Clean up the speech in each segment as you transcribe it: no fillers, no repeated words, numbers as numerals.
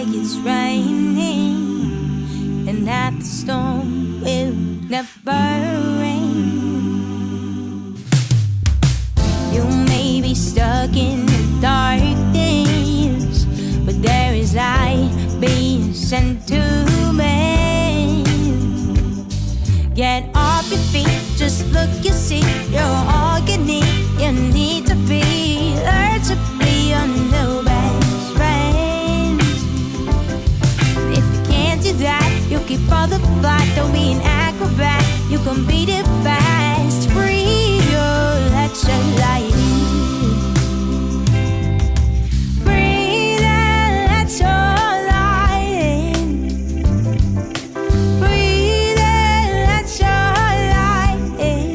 like it's raining, and that the storm will never rain. You may be stuck in the darkness, but there is light being sent to me. Get off your feet, just look, you see, you're all you need. You need to be, learn to be your new best friend. If you can't do that, you keep all the flight. Don't be an acrobat, you can beat it fast. Free your, let your light in. Breathe and let your light in. Breathe and let your light in.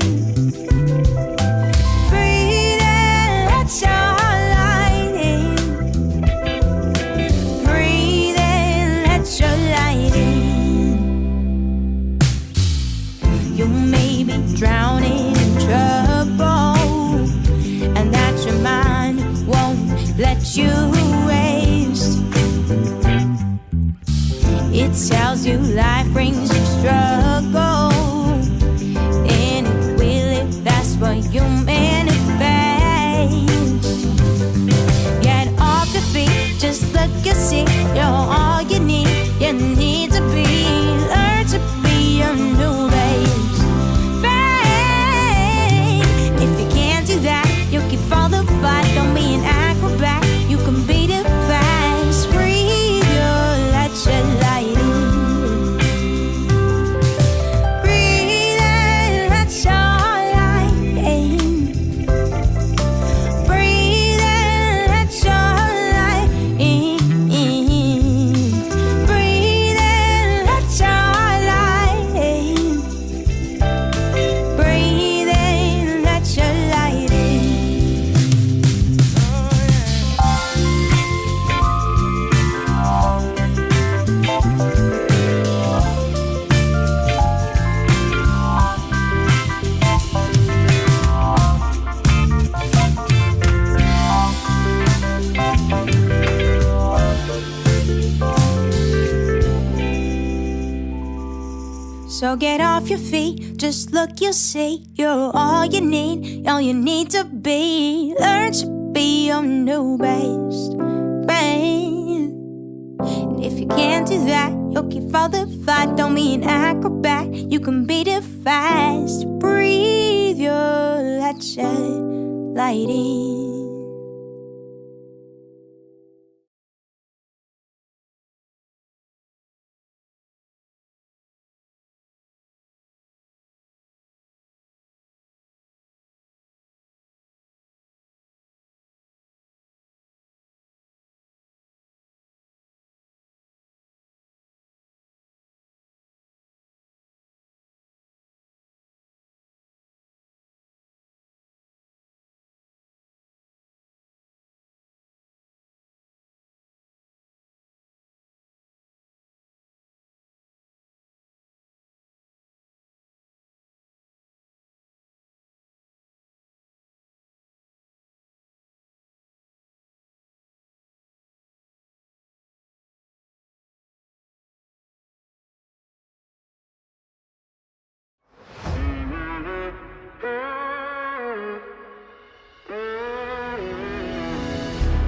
Breathe and let your light in. Breathe and let your light in. You may be drowning in trouble, and that your mind won't let you rest. It tells you life brings you struggle, and it will if that's what you manifest. Get off your feet, just look, you see, you're all you need. You need to be, learn to be your new best friend. If you can't do that, you keep all the fight. Don't be an acrobat, you can beat it fast. Breathe your, let your light in. Breathe and let your light in. Breathe and let your light in. Breathe and let your light in. Breathe and let your light in. So get off your feet, just look, you'll see, you're all you need to be. Learn to be your new best friend. And if you can't do that, you'll keep all the fight. Don't be an acrobat, you can beat it fast. Breathe your, let your light in.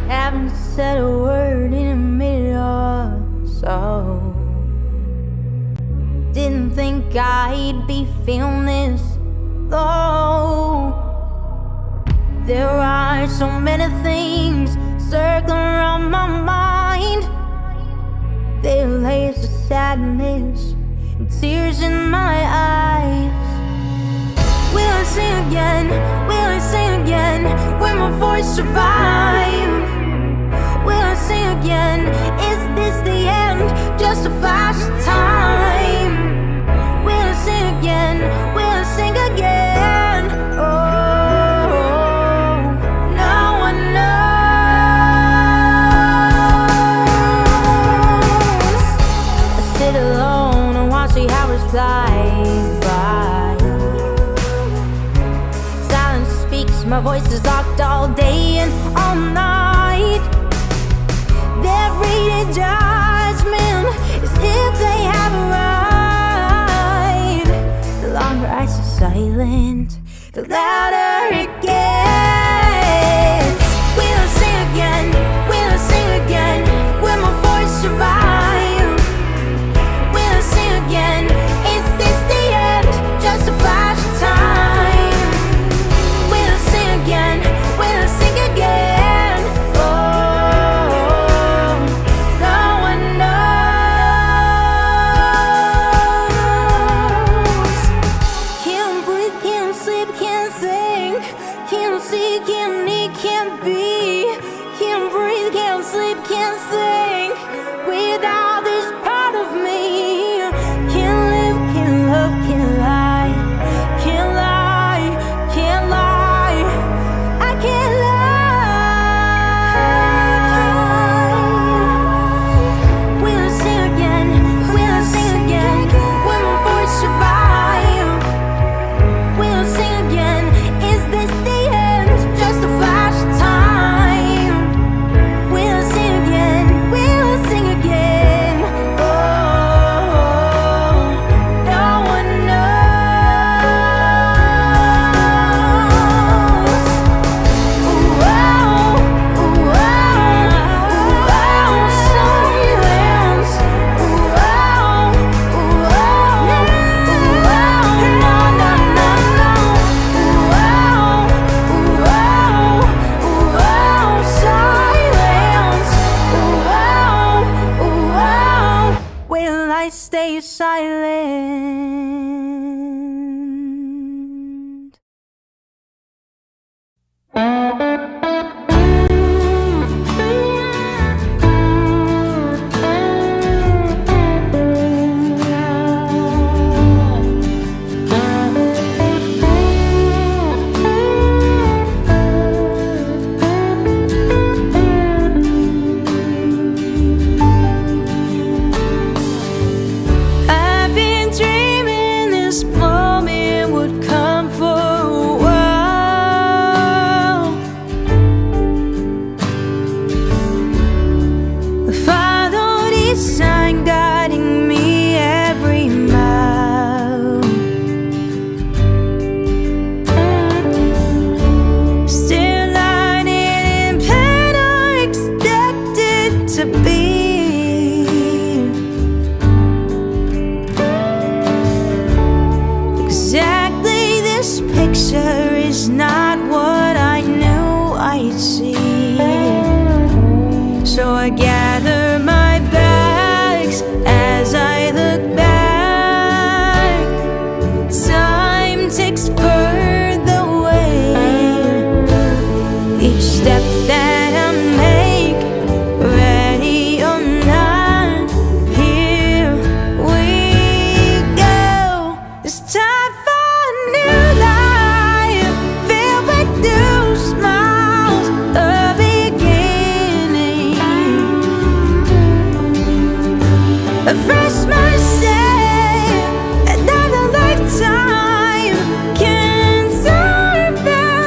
Haven't said a word in a minute or so. Didn't think I'd be feeling this low. There are so many things circling around my mind. There lays the sadness and tears in my eyes. Will I sing again? Will I sing again? Will my voice survive? Will I sing again? Is this the end? Just a flash of time. Will I sing again? Will I sing again? Oh, no one knows. I sit alone and watch the hours fly by. Silence speaks, my voice is locked all day and all night. Their reading judgment as if they have a right. The longer I stay silent, the louder it gets. We'll sing again, we'll sing again. Will my voice survive? We'll sing again. Is this the end? Just a flash of time. We'll sing again, we'll sing again. Oh, no one knows. Can't breathe, can't sleep, can't think. Can't see, can't eat, can't be. Can't breathe, can't sleep, can't think without this part of me. Can't live, can't love, can't lie. Can't lie, can't lie. I can't lie. We'll sing again, we'll sing again. Will my voice survive? We'll sing again. Is this the end? Just a flash of time. We'll sing again, we'll sing again. Oh, no one knows. Ooh, oh, ooh, oh, ooh, oh, silence. Ooh, oh, ooh, oh, ooh, oh, no, no, no, no. Ooh, oh, ooh, oh, ooh, oh, silence. Ooh, oh, ooh, oh. Will I stay silent? I've been dreaming this moment would come for a while. Follow this sign guiding me every mile. Still lighting in pain or expected to be. Exactly, this picture is not what I knew I'd see. So I gather my bags as I look back. Time takes further away. Each step that I make, ready or not, here we go. It's time for a new life, filled with new smiles, a beginning. A fresh mindset, another lifetime can turn back.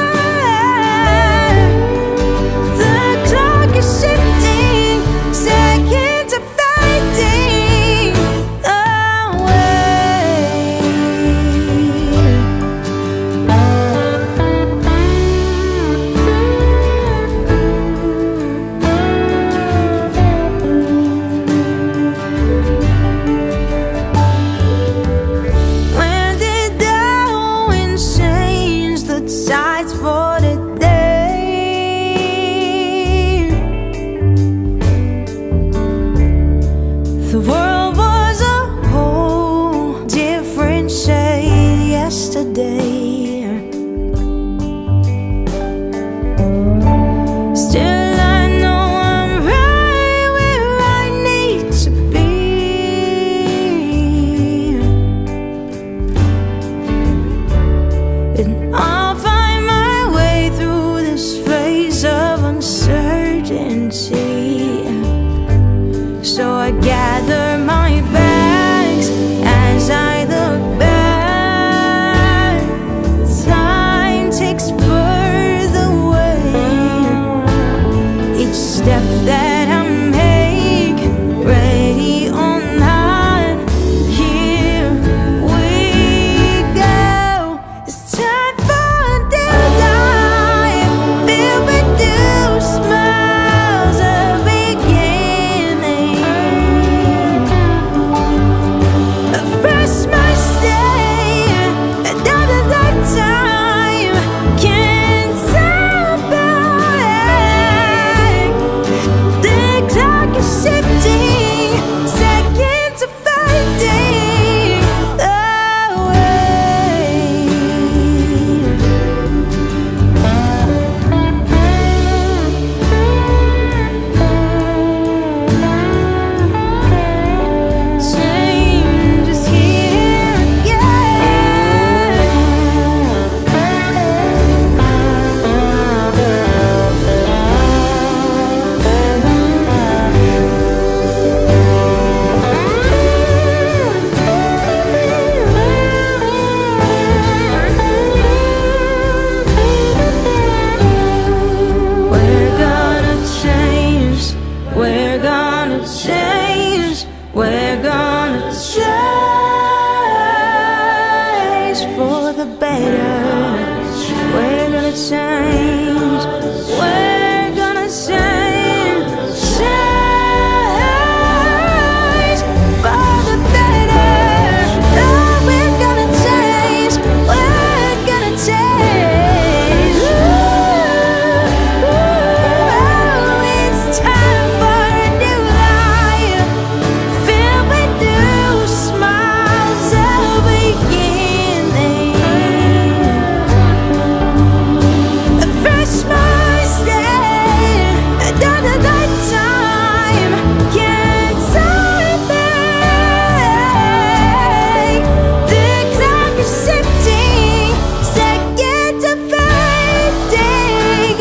The clock is shifting, seconds are fading away. When did that wind change the tides for the day? The world was a whole different shade yesterday. Still I know I'm right where I need to be. And I'll find my way through this phase of uncertainty. So I gather my bags as I look back. Time takes further away. Each step that I make, the better. We're gonna change. We're gonna change. Change for the better. Oh, we're gonna change. We're gonna change. Ooh, it's time for a new life, filled with new smiles, a beginning, a fresh mindset, another lifetime. Can't turn back. The clock is shifting, seconds are fading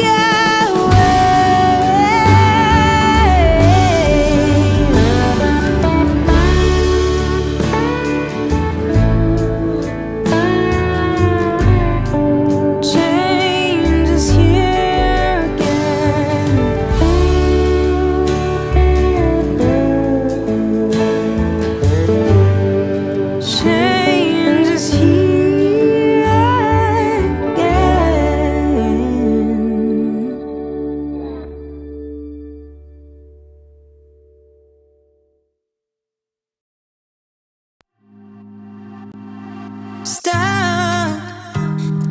away. Change is here again. Change is here again. Stuck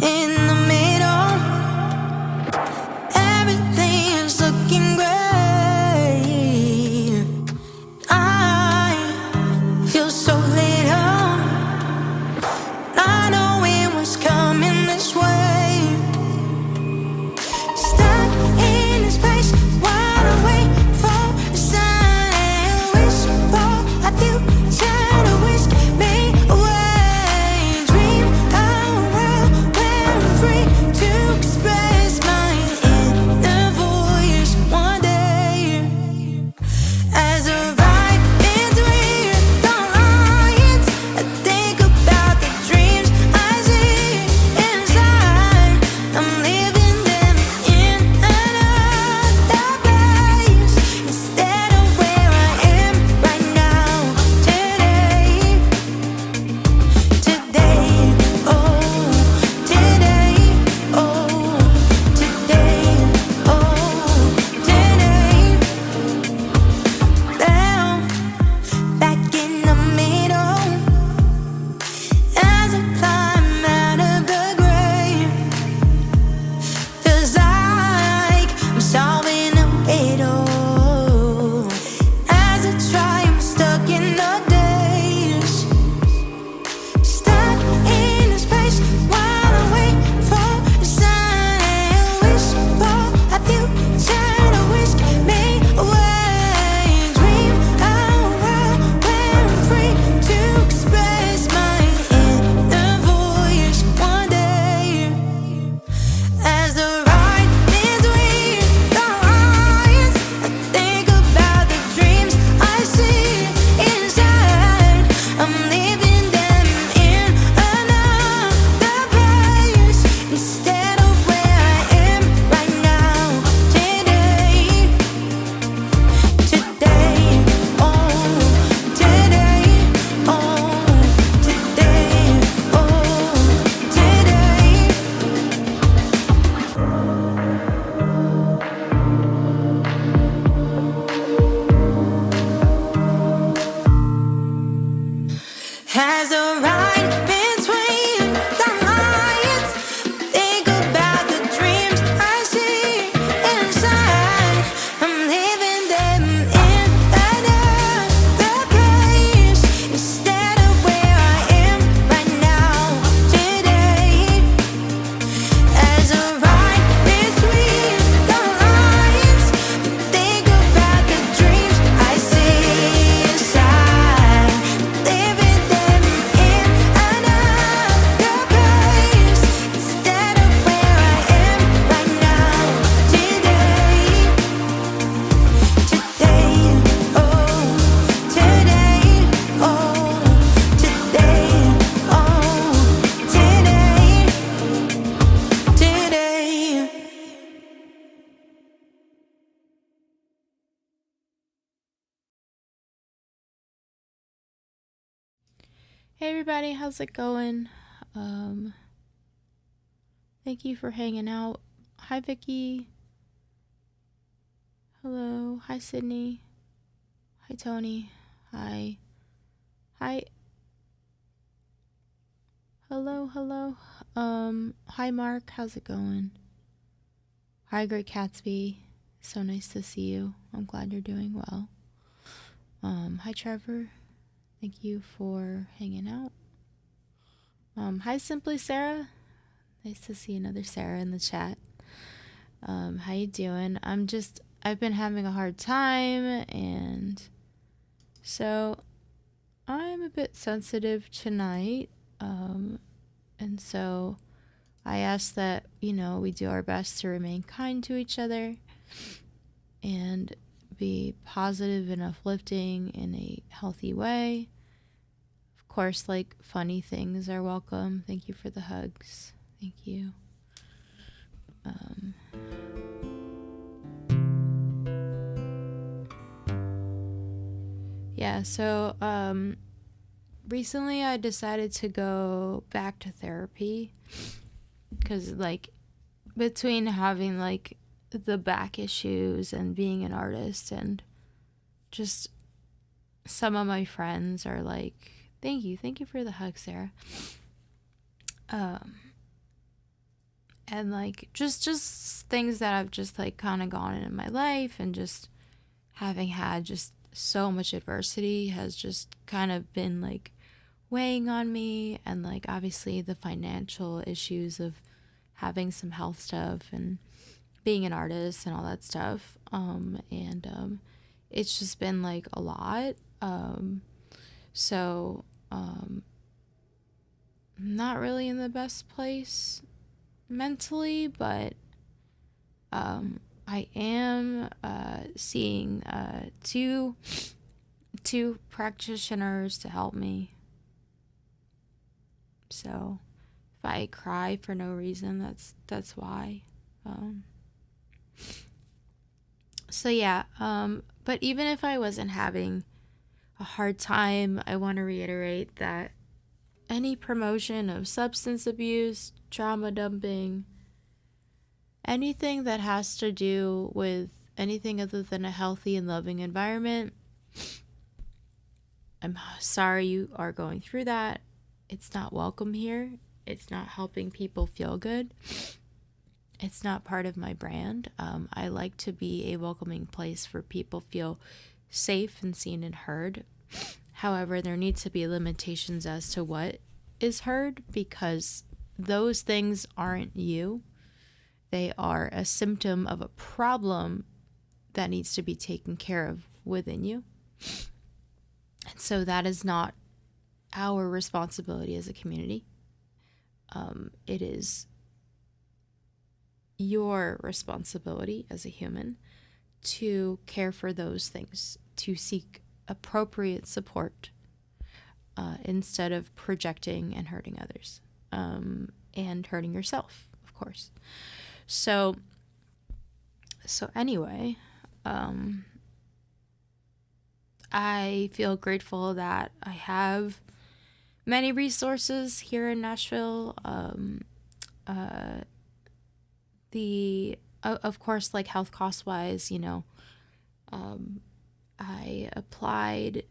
in the middle, everything's looking great. I feel so little, not knowing what's coming this way. Stuck in this place while I wait for the sun. Wish for a future to whisk me away. Dream of a world where I'm free to express my inner voice one day. As I ride between the lines, I think about the dreams I see inside. I'm living them in another place, instead of where I am right now. Today, oh, today, oh, today, oh, today. Down, back in the middle, as I climb out of the grave. Feels like I'm solving a riddle. As I try, I'm stuck in the days. Stuck in this place while I wait for the sun. Wish for a future to whisk me away. Dream of a world where I'm free to express my inner voice one day. As I ride between the lines, I think about the dreams I see inside. I'm living them in another place, instead of where I am right now. Today, oh, today, oh, today, oh, today. As I ride between the lines, think about the dreams I see inside. I'm living them in another place, instead of where I am right now. Today, as I ride between the lines, think about the dreams I see inside. Living them in another place, instead of where I am right now. Today, oh, today, oh, today, oh, today. Hey everybody, how's it going? Thank you for hanging out. Hi, Vicky. Hello. Hi, Sydney. Hi, Tony. Hi. Hi. Hello. Hi, Mark. How's it going? Hi, Great Catsby. So nice to see you. I'm glad you're doing well. Hi, Trevor. Thank you for hanging out. Hi, Simply Sarah. Nice to see another Sarah in the chat. How you doing? I've been having a hard time, and so I'm a bit sensitive tonight. And so I ask that, we do our best to remain kind to each other and be positive and uplifting in a healthy way. Of course, like, funny things are welcome. Thank you for the hugs. Thank you. So recently I decided to go back to therapy because, like, between having, like, the back issues and being an artist, and just some of my friends are like, thank you for the hug, Sarah. And, like, just things that I've just, like, kind of gone in my life, and just having had just so much adversity has just kind of been, like, weighing on me, and, like, obviously the financial issues of having some health stuff and being an artist and all that stuff. It's just been, like, a lot. So not really in the best place mentally, but I am seeing two practitioners to help me. So if I cry for no reason, that's why. But even if I wasn't having a hard time, I want to reiterate that any promotion of substance abuse, trauma dumping, anything that has to do with anything other than a healthy and loving environment, I'm sorry you are going through that. It's not welcome here. It's not helping people feel good. It's not part of my brand. I like to be a welcoming place where people feel safe and seen and heard. However, there needs to be limitations as to what is heard, because those things aren't you. They are a symptom of a problem that needs to be taken care of within you. And so that is not our responsibility as a community. It is your responsibility as a human to care for those things, to seek appropriate support instead of projecting and hurting others, and hurting yourself, of course. So anyway, I feel grateful that I have many resources here in Nashville. Of course, like, health cost wise, I applied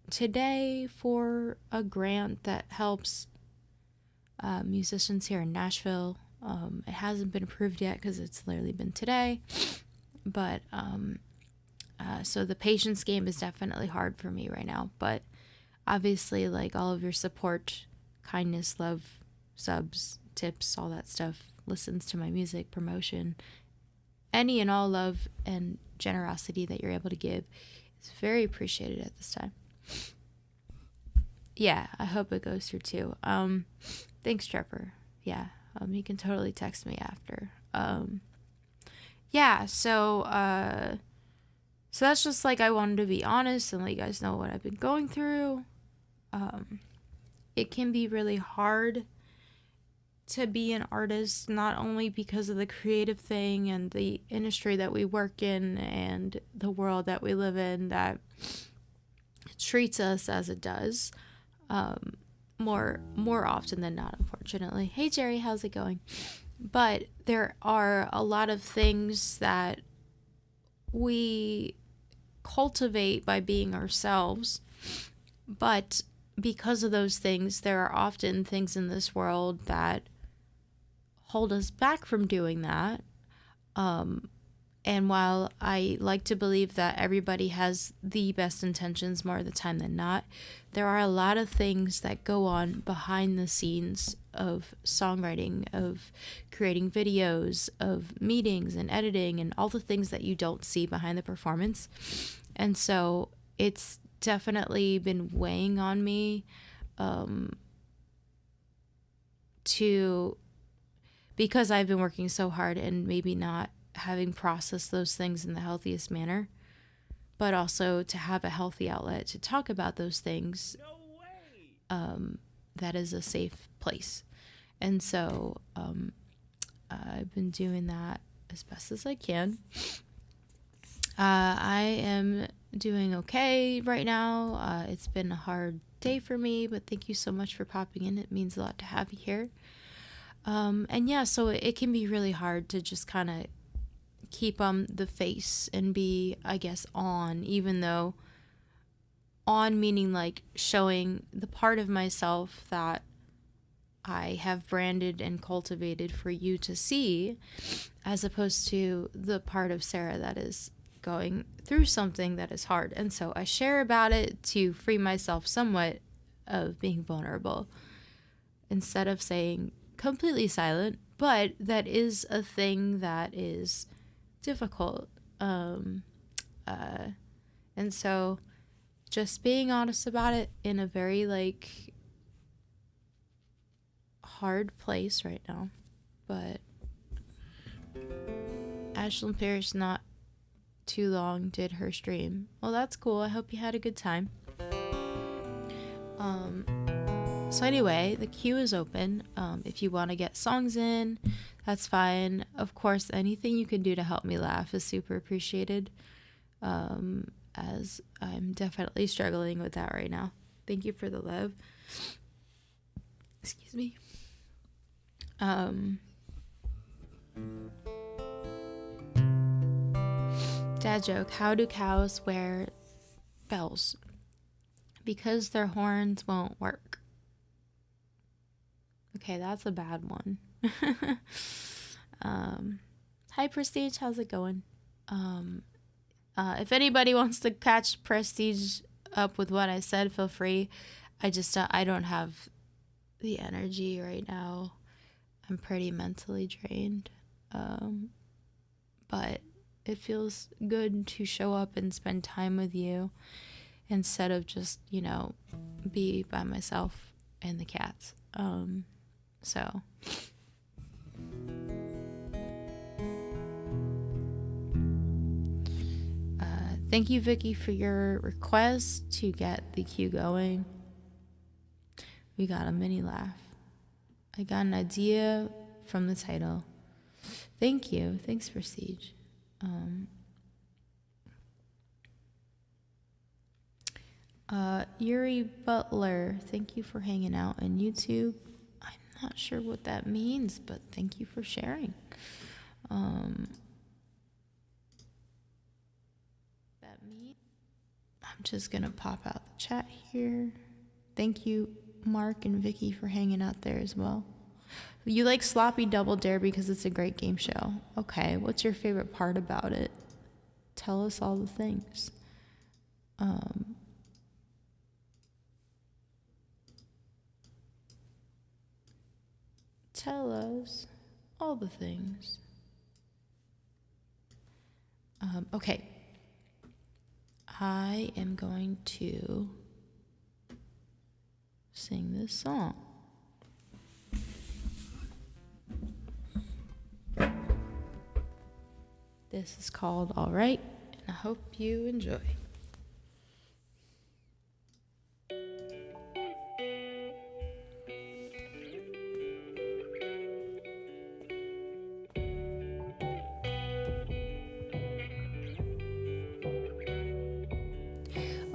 today for a grant that helps musicians here in Nashville. It hasn't been approved yet because it's literally been today, but so the patience game is definitely hard for me right now, but obviously, like, all of your support, kindness, love, subs, tips, all that stuff, listens to my music, promotion, any and all love and generosity that you're able to give is very appreciated at this time. Yeah, I hope it goes through too. Thanks, Trevor. Yeah, you can totally text me after. So that's just, like, I wanted to be honest and let you guys know what I've been going through. It can be really hard to be an artist, not only because of the creative thing and the industry that we work in and the world that we live in that treats us as it does, more often than not, unfortunately. Hey, Jerry, how's it going? But there are a lot of things that we cultivate by being ourselves. But because of those things, there are often things in this world that hold us back from doing that. And while I like to believe that everybody has the best intentions more of the time than not, there are a lot of things that go on behind the scenes of songwriting, of creating videos, of meetings and editing, and all the things that you don't see behind the performance. And so it's definitely been weighing on me because I've been working so hard and maybe not having processed those things in the healthiest manner, but also to have a healthy outlet to talk about those things. That is a safe place. And so I've been doing that as best as I can. I am doing okay right now. It's been a hard day for me, but thank you so much for popping in. It means a lot to have you here. And yeah, so it can be really hard to just kind of keep the face and be, I guess, on, even though on meaning like showing the part of myself that I have branded and cultivated for you to see, as opposed to the part of Sarah that is going through something that is hard. And so I share about it to free myself somewhat of being vulnerable, instead of saying completely silent, but that is a thing that is difficult. And so just being honest about it in a very like hard place right now. But Ashlyn Pierce not too long did her stream. Well, that's cool. I hope you had a good time. So anyway, the queue is open. If you want to get songs in, that's fine. Of course, anything you can do to help me laugh is super appreciated, as I'm definitely struggling with that right now. Thank you for the love. Excuse me. Dad joke: how do cows wear bells? Because their horns won't work. Okay, that's a bad one. Hi Prestige, how's it going? If anybody wants to catch Prestige up with what I said, feel free. I don't have the energy right now. I'm pretty mentally drained. But it feels good to show up and spend time with you instead of just, be by myself and the cats. So thank you, Vicky, for your request to get the queue going. We got a mini laugh. I got an idea from the title. Thank you. Thanks, Prestige. Yuri Butler, thank you for hanging out on YouTube. I'm not sure what that means, but thank you for sharing. I'm just gonna pop out the chat here. Thank you, Mark and Vicky, for hanging out there as well. You like Sloppy Double Dare because it's a great game show. Okay, what's your favorite part about it? Tell us all the things. Tell us all the things. Okay. I am going to sing this song. This is called All Right, and I hope you enjoy.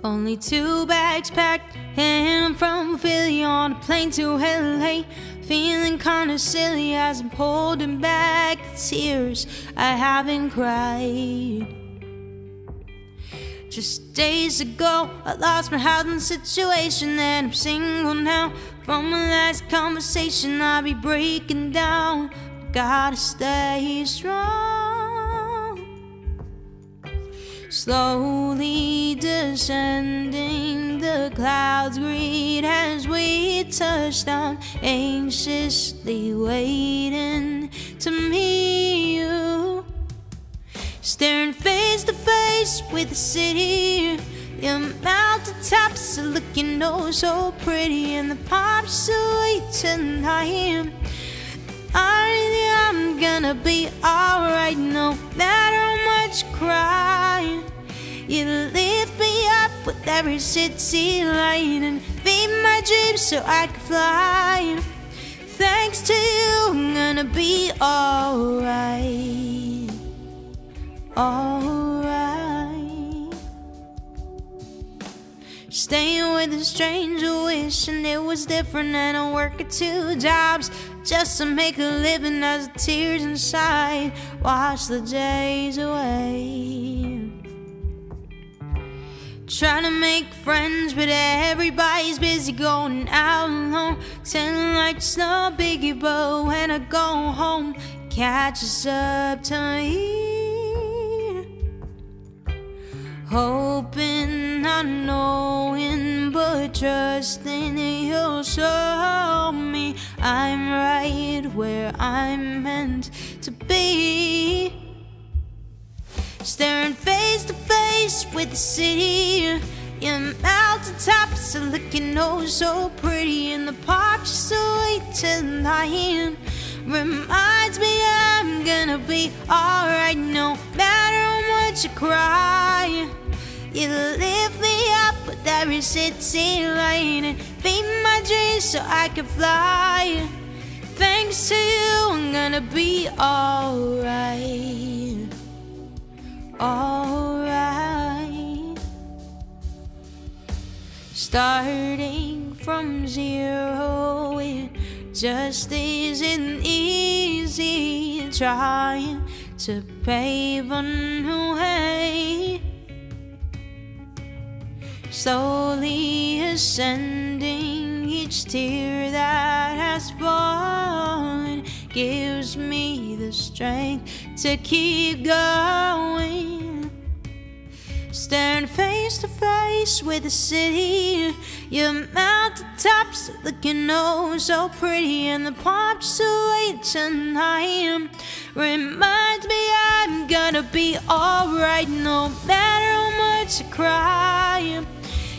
Only 2 bags packed, and I'm from Philly on a plane to LA. feeling kinda silly as I'm holding back the tears I haven't cried. Just days ago, I lost my health and situation, and I'm single now. From my last conversation, I'll be breaking down. Gotta stay strong. Slowly descending, the clouds greet as we touch down, anxiously waiting to meet you. Staring face to face with the city, your mountaintops are looking oh so pretty, and the pop's so sweet tonight. I'm gonna be alright no matter how much you cry. You lift me up with every city light and feed my dreams so I can fly. Thanks to you, I'm gonna be alright. Alright. Staying with a stranger, wishing it was different, and I'm working 2 jobs just to make a living as the tears inside wash the days away. Trying to make friends, but everybody's busy going out alone, telling like it's no biggie, but when I go home, catches up to me. Hoping, not knowing, but trusting you'll show me I'm right where I'm meant to be. Staring face to face with the city, your mountaintops are looking oh so pretty, and the park's so sweet tonight. Reminds me I'm gonna be alright no matter how much you cry. You lift me up with every city light and feed my dreams so I can fly. Thanks to you, I'm gonna be alright. Alright. Starting from zero, it just isn't easy. Trying to pave a new way, slowly ascending. Each tear that has fallen gives me the strength to keep going. Staring face to face with the city, your mountaintops are looking oh so pretty, and the pop's so late tonight. Reminds me I'm gonna be alright no matter how much I cry.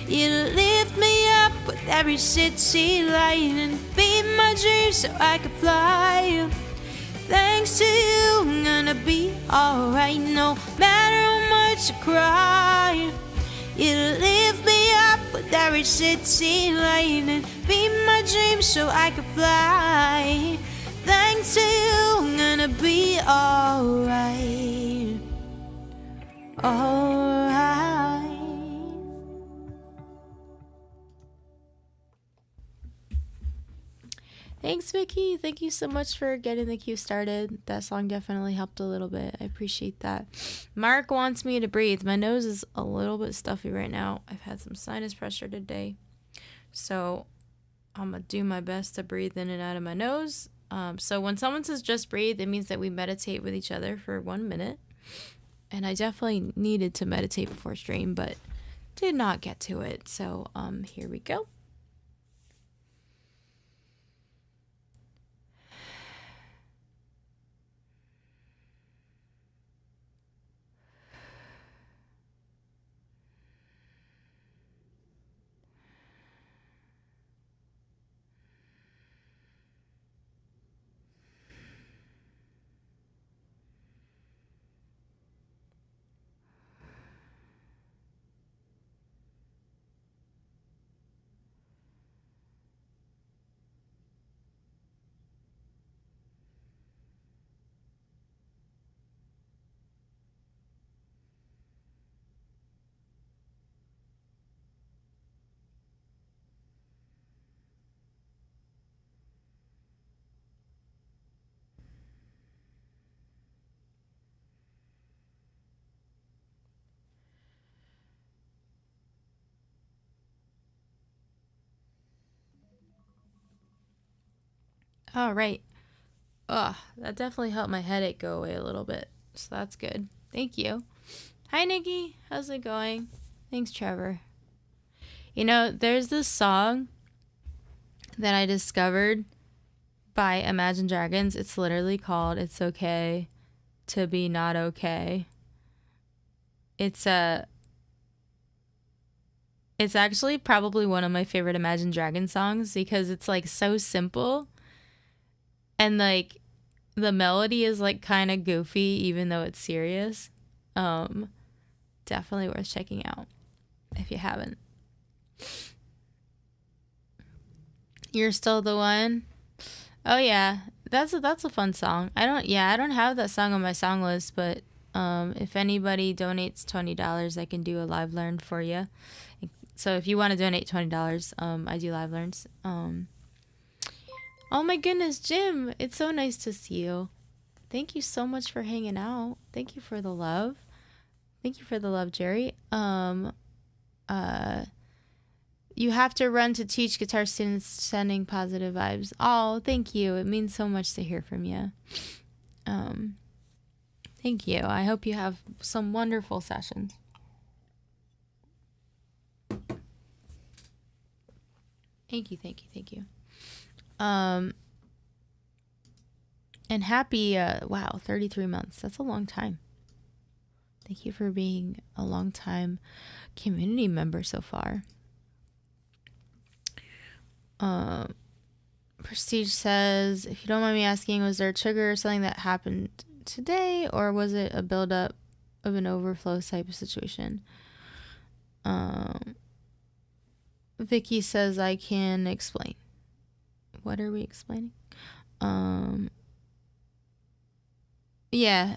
You lift me up with every city light and feed my dreams so I can fly. Thanks to you, I'm gonna be alright no matter how much I cry. You lift me up with every city light and feed my dreams so I can fly. Thanks to you, I'm gonna be alright. Alright. Thanks, Vicky. Thank you so much for getting the queue started. That song definitely helped a little bit. I appreciate that. Mark wants me to breathe. My nose is a little bit stuffy right now. I've had some sinus pressure today. So I'm going to do my best to breathe in and out of my nose. So when someone says just breathe, it means that we meditate with each other for 1 minute. And I definitely needed to meditate before stream, but did not get to it. So here we go. Oh, right. Ugh, that definitely helped my headache go away a little bit. So that's good. Thank you. Hi, Nikki. How's it going? Thanks, Trevor. You know, there's this song that I discovered by Imagine Dragons. It's literally called It's Okay to Be Not Okay. It's actually probably one of my favorite Imagine Dragons songs because it's like so simple and like the melody is like kind of goofy even though it's serious. Definitely worth checking out if you haven't. You're Still the One. Oh yeah, that's a fun song. I don't have that song on my song list, but if anybody donates $20, I can do a live learn for you. So if you want to donate $20, I do live learns. Oh my goodness, Jim, it's so nice to see you. Thank you so much for hanging out. Thank you for the love. Thank you for the love, Jerry. You have to run to teach guitar students, sending positive vibes. Oh, thank you. It means so much to hear from you. Thank you. I hope you have some wonderful sessions. Thank you. And happy, 33 months. That's a long time. Thank you for being a long time community member so far. Prestige says, if you don't mind me asking, was there a trigger or something that happened today, or was it a buildup of an overflow type of situation? Vicky says, I can explain. What are we explaining? Yeah.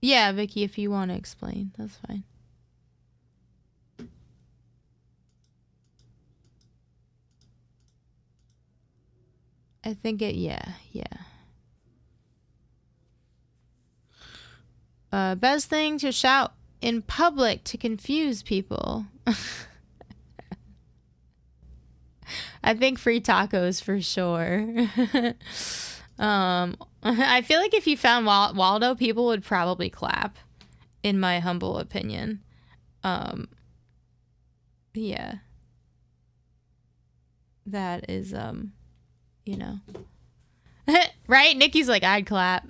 Yeah, Vicky, if you want to explain, that's fine. I think yeah. Best thing to shout in public to confuse people. I think free tacos for sure. I feel like if you found Waldo, people would probably clap, in my humble opinion. Yeah. That is, right? Nikki's like, I'd clap.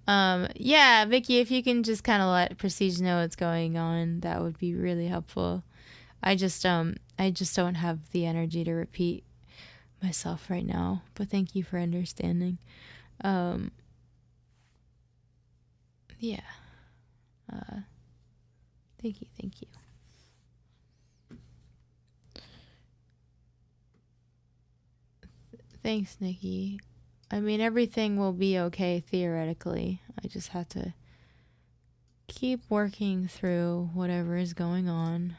Yeah, Vicky, if you can just kind of let Prestige know what's going on, that would be really helpful. I just don't have the energy to repeat myself right now, but thank you for understanding. Yeah. Thank you. Thanks, Nikki. I mean, everything will be okay theoretically. I just have to keep working through whatever is going on.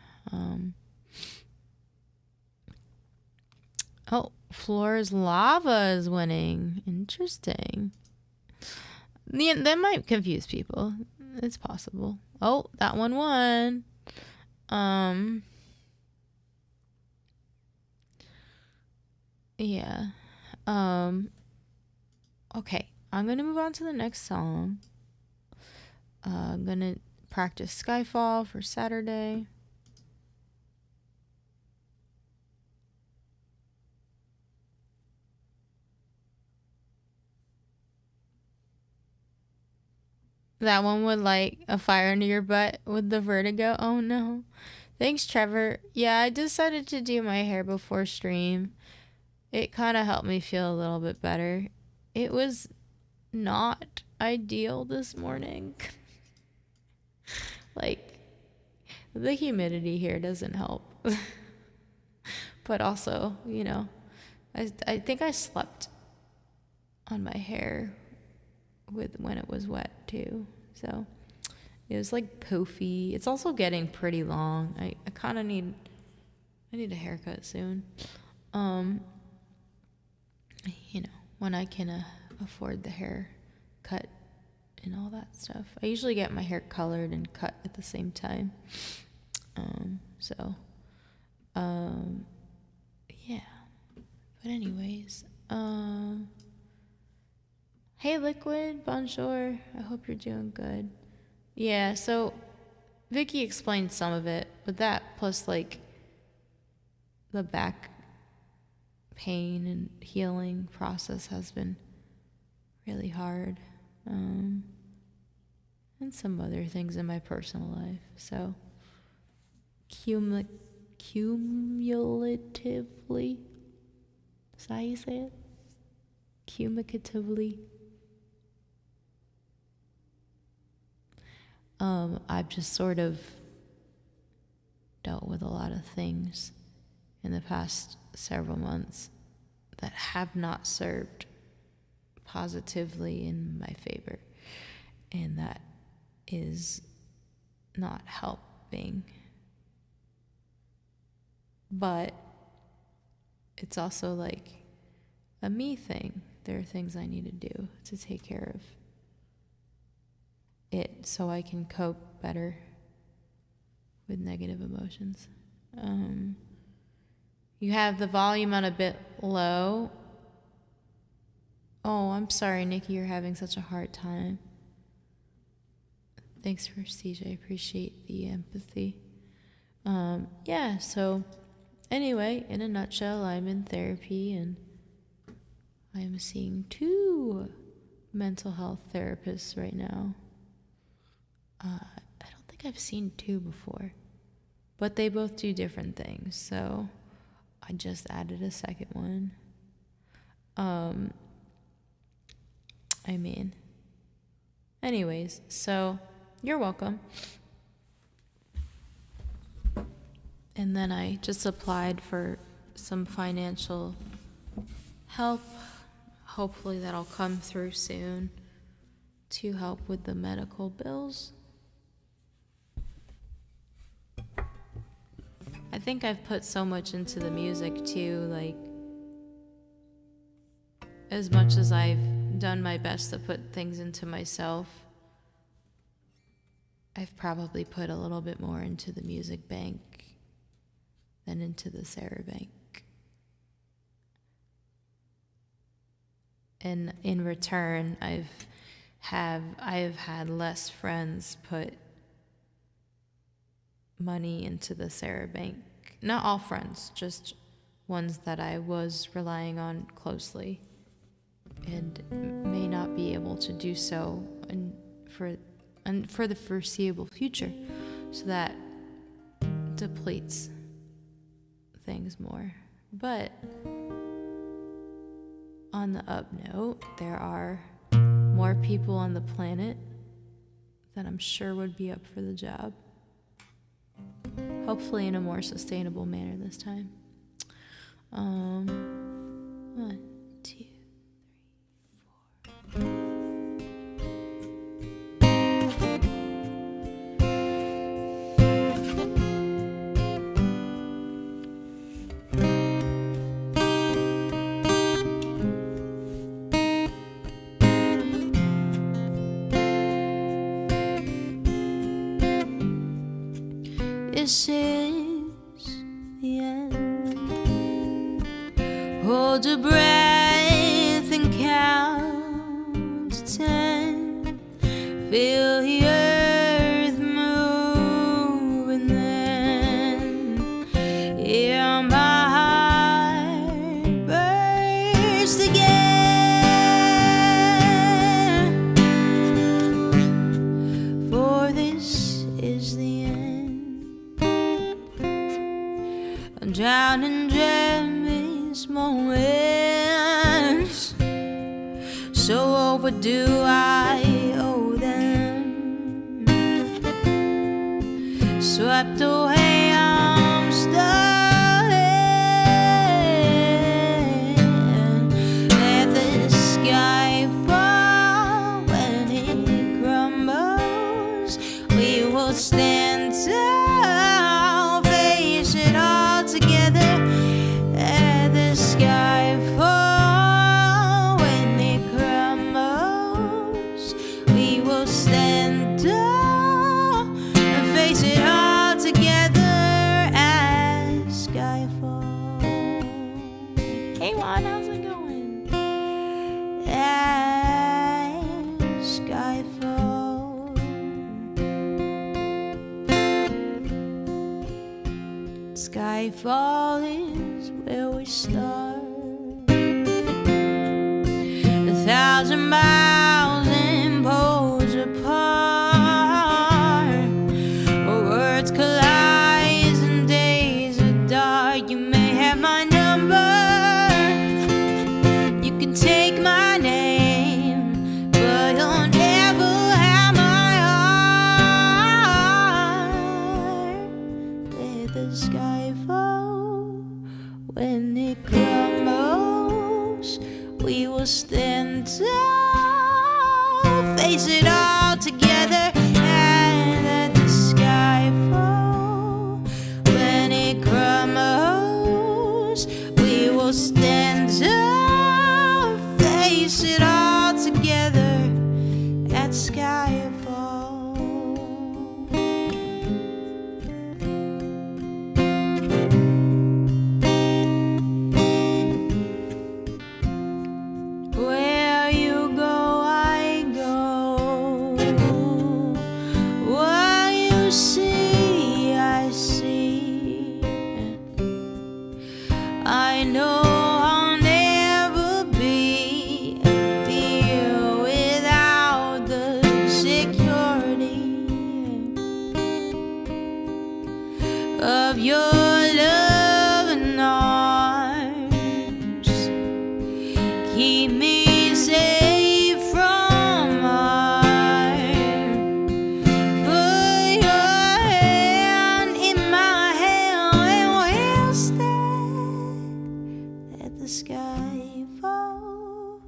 Oh, Floor's Lava is winning. Interesting. Yeah, that might confuse people. It's possible. Oh, that one won. Yeah. Okay, I'm gonna move on to the next song. I'm gonna practice Skyfall for Saturday. That one would light a fire under your butt with the vertigo. Oh no. Thanks, Trevor. Yeah, I decided to do my hair before stream. It kind of helped me feel a little bit better. It was not ideal this morning. Like, the humidity here doesn't help. But also, I think I slept on my hair when it was wet too. So it was like poofy. It's also getting pretty long. I kind of need a haircut soon. When I can afford the haircut and all that stuff. I usually get my hair colored and cut at the same time. Yeah. But anyways, hey Liquid, bonjour. I hope you're doing good. Yeah, so Vicky explained some of it, but that plus like the back pain and healing process has been really hard. And some other things in my personal life. So cumulatively, is that how you say it? Cumulatively. I've just sort of dealt with a lot of things in the past several months that have not served positively in my favor, and that is not helping. But it's also like a me thing. There are things I need to do to take care of it so I can cope better with negative emotions. You have the volume on a bit low. Oh, I'm sorry, Nikki, you're having such a hard time. Thanks for CJ, I appreciate the empathy. Yeah, so anyway, in a nutshell, I'm in therapy and I'm seeing 2 mental health therapists right now. I don't think I've seen 2 before, but they both do different things, so I just added a second one. Anyways, so you're welcome. And then I just applied for some financial help. Hopefully that'll come through soon to help with the medical bills. I think I've put so much into the music too, like as much as I've done my best to put things into myself, I've probably put a little bit more into the music bank than into the Sarah bank. And in return, I've had less friends put money into the Sarah bank. Not all friends, just ones that I was relying on closely and may not be able to do so for the foreseeable future. So that depletes things more. But on the up note, there are more people on the planet that I'm sure would be up for the job. Hopefully in a more sustainable manner this time. 1, 2, 3, 4. This is the end. Hold your breath and count to 10. Feel the earth move and then hear my heart burst again. For this is the end. I'm drowning Jeremy's moments, so overdue I owe them. Swept away, I'm stuck. Let the sky fall when it crumbles. We will stand tall, face it all together. Let the sky fall when it crumbles. We will stand tall and face it all together. skyfall is where we start. 1,000 miles and poles apart, where words collide and days are dark. You may have my number, you can take my name, but you'll never have my heart. Let the sky fall. When it crumbles, we will stand tall, face it all together, and let the sky fall. When it crumbles, we will stand tall, face it all together at skyfall. Where you go, I go. What you see, I see. I know I'll never be here without the security of your love and arms. Keep me safe from harm. Put your hand in my hand and we'll stand. Let the sky fall.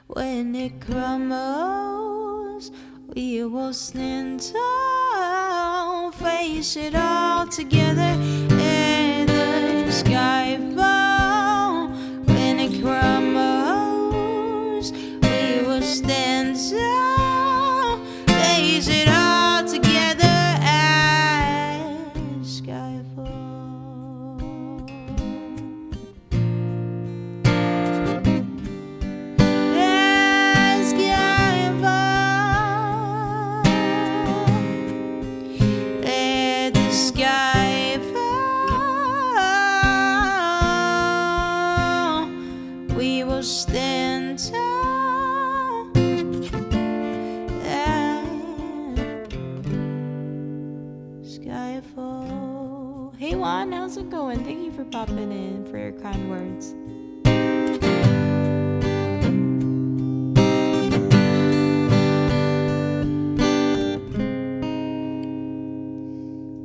When it crumbles, we will stand tall, face it all together. Let the sky fall. When it crumbles, we will stand tall, face it all together as skyfall. As skyfall. Let the sky fall. We will stand tall. Skyfall. Hey Juan, how's it going? Thank you for popping in, for your kind words.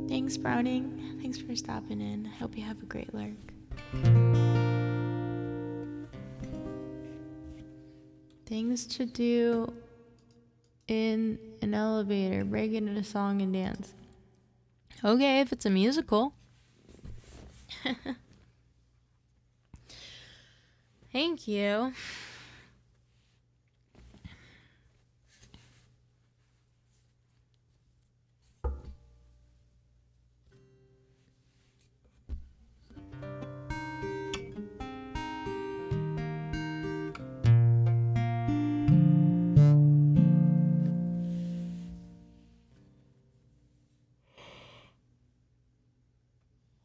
Thanks, Browning. Thanks for stopping in. I hope you have a great lurk. Things to do in an elevator. Break it into song and dance. Okay, if it's a musical. Thank you.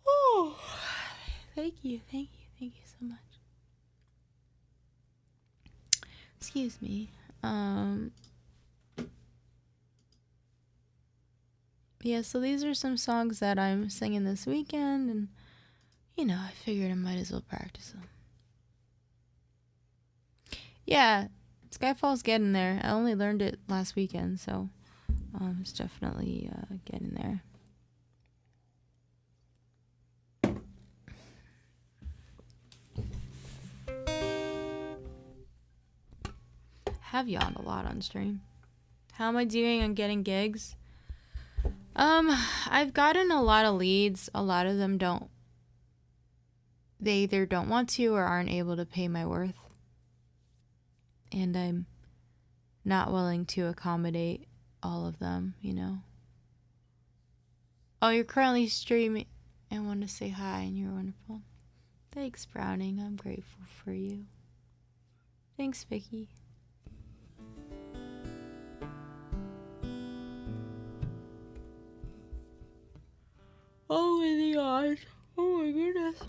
Oh, thank you so much. Excuse me. Yeah, so these are some songs that I'm singing this weekend, and I figured I might as well practice them. Yeah, Skyfall's getting there. I only learned it last weekend, so it's definitely getting there. Have yawned a lot on stream. How am I doing on getting gigs? I've gotten a lot of leads. A lot of them they either don't want to or aren't able to pay my worth. And I'm not willing to accommodate all of them, Oh, you're currently streaming. I want to say hi and you're wonderful. Thanks, Browning. I'm grateful for you. Thanks, Vicky. Oh my god. Oh my goodness.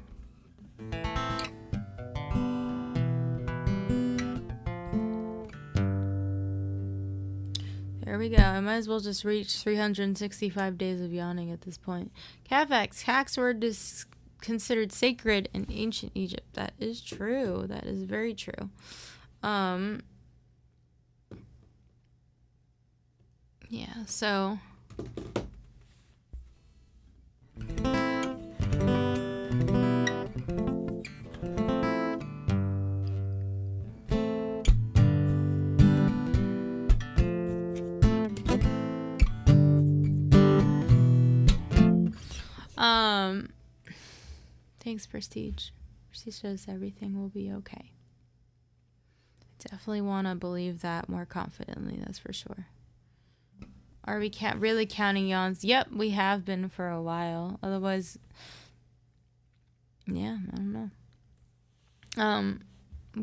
There we go. I might as well just reach 365 days of yawning at this point. Cafax, hacks were considered sacred in ancient Egypt. That is true. That is very true. Yeah, so thanks, Prestige. Prestige says everything will be okay. I definitely want to believe that more confidently, that's for sure. Are we really counting yawns? Yep, we have been for a while. Otherwise, yeah, I don't know.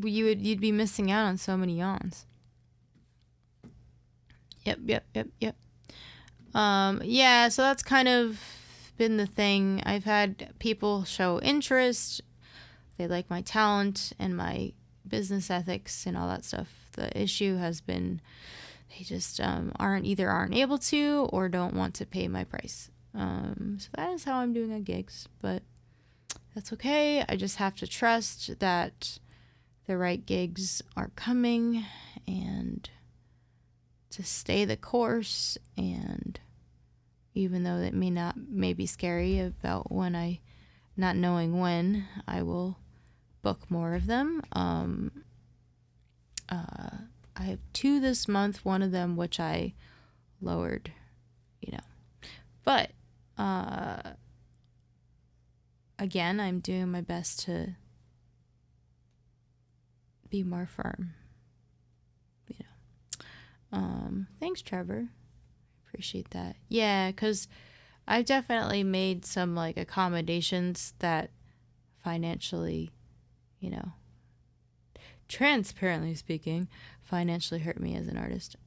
You'd be missing out on so many yawns. Yep. Yeah, so that's kind of been the thing. I've had people show interest. They like my talent and my business ethics and all that stuff. The issue has been they just aren't able to or don't want to pay my price. So that is how I'm doing at gigs, but that's okay. I just have to trust that the right gigs are coming and to stay the course. And even though it may be scary about not knowing when, I will book more of them. I have 2 this month, one of them which I lowered, But, again, I'm doing my best to be more firm, Thanks, Trevor. Appreciate that. Yeah, because I've definitely made some, accommodations that financially, transparently speaking, financially hurt me as an artist.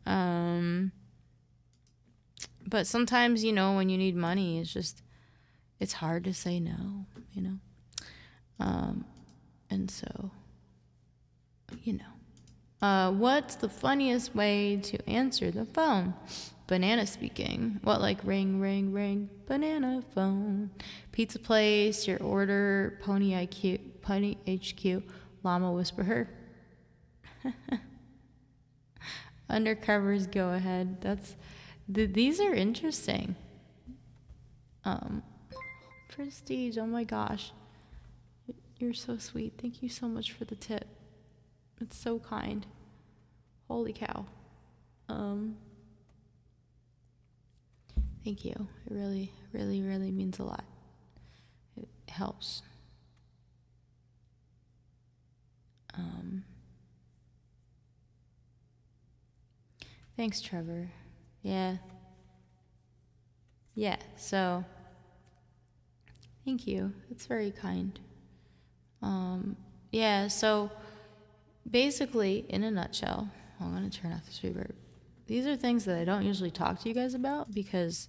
But sometimes, when you need money, it's hard to say no, and so, what's the funniest way to answer the phone? Banana speaking. What, ring, ring, ring, banana phone. Pizza place, your order, Pony HQ, llama whisperer. Undercovers, go ahead. These are interesting. Prestige, oh my gosh. You're so sweet. Thank you so much for the tip. It's so kind. Holy cow. Thank you. It really, really, really means a lot. It helps. Thanks, Trevor. Yeah, so thank you. That's very kind. Yeah, so basically, in a nutshell, I'm going to turn off this reverb. These are things that I don't usually talk to you guys about because,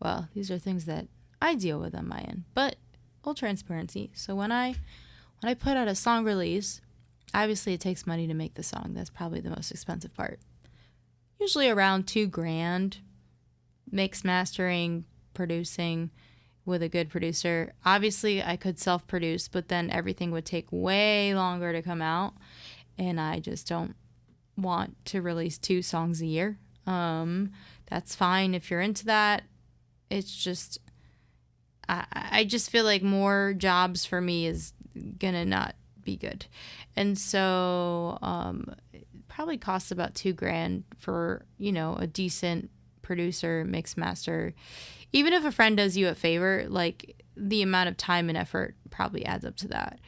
well, these are things that I deal with on my end, but full transparency. So when I put out a song release, obviously it takes money to make the song. That's probably the most expensive part. Usually around $2,000, mix, mastering, producing with a good producer. Obviously I could self-produce, but then everything would take way longer to come out, and I just don't want to release 2 songs a year. That's fine if you're into that. It's just I just feel like more jobs for me is gonna not be good, and so it probably costs about $2,000 for a decent producer, mix, master. Even if a friend does you a favor, the amount of time and effort probably adds up to that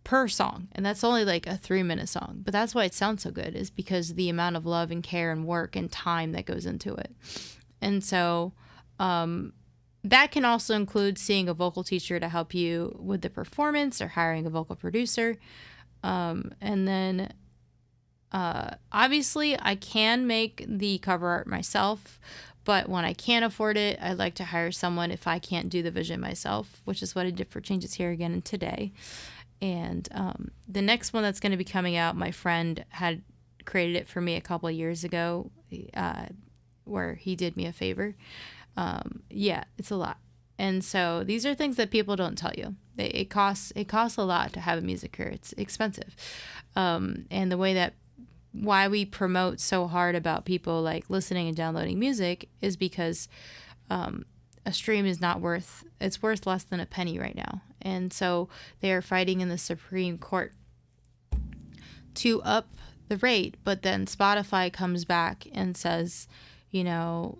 per song. And that's only a 3-minute song, but that's why it sounds so good, is because the amount of love and care and work and time that goes into it. And so that can also include seeing a vocal teacher to help you with the performance or hiring a vocal producer. And then obviously I can make the cover art myself, But when I can't afford it, I like to hire someone if I can't do the vision myself, which is what I did for Changes Here Again and today. And the next one that's going to be coming out, my friend had created it for me a couple of years ago, where he did me a favor. Yeah, it's a lot. And so these are things that people don't tell you. It costs a lot to have a music career. It's expensive. And the way that why we promote so hard about people like listening and downloading music is because a stream is not worth, it's worth less than a penny right now. And so they are fighting in the Supreme Court to up the rate, but then Spotify comes back and says, you know,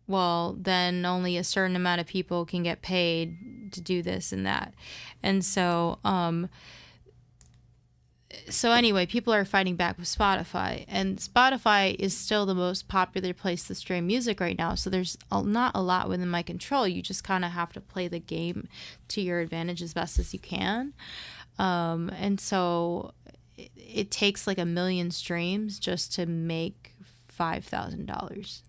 well, then only a certain amount of people can get paid to do this and that. And so, anyway, people are fighting back with Spotify, and Spotify is still the most popular place to stream music right now. So there's not a lot within my control. You just kind of have to play the game to your advantage as best as you can. And so it takes like 1 million streams just to make $5,000,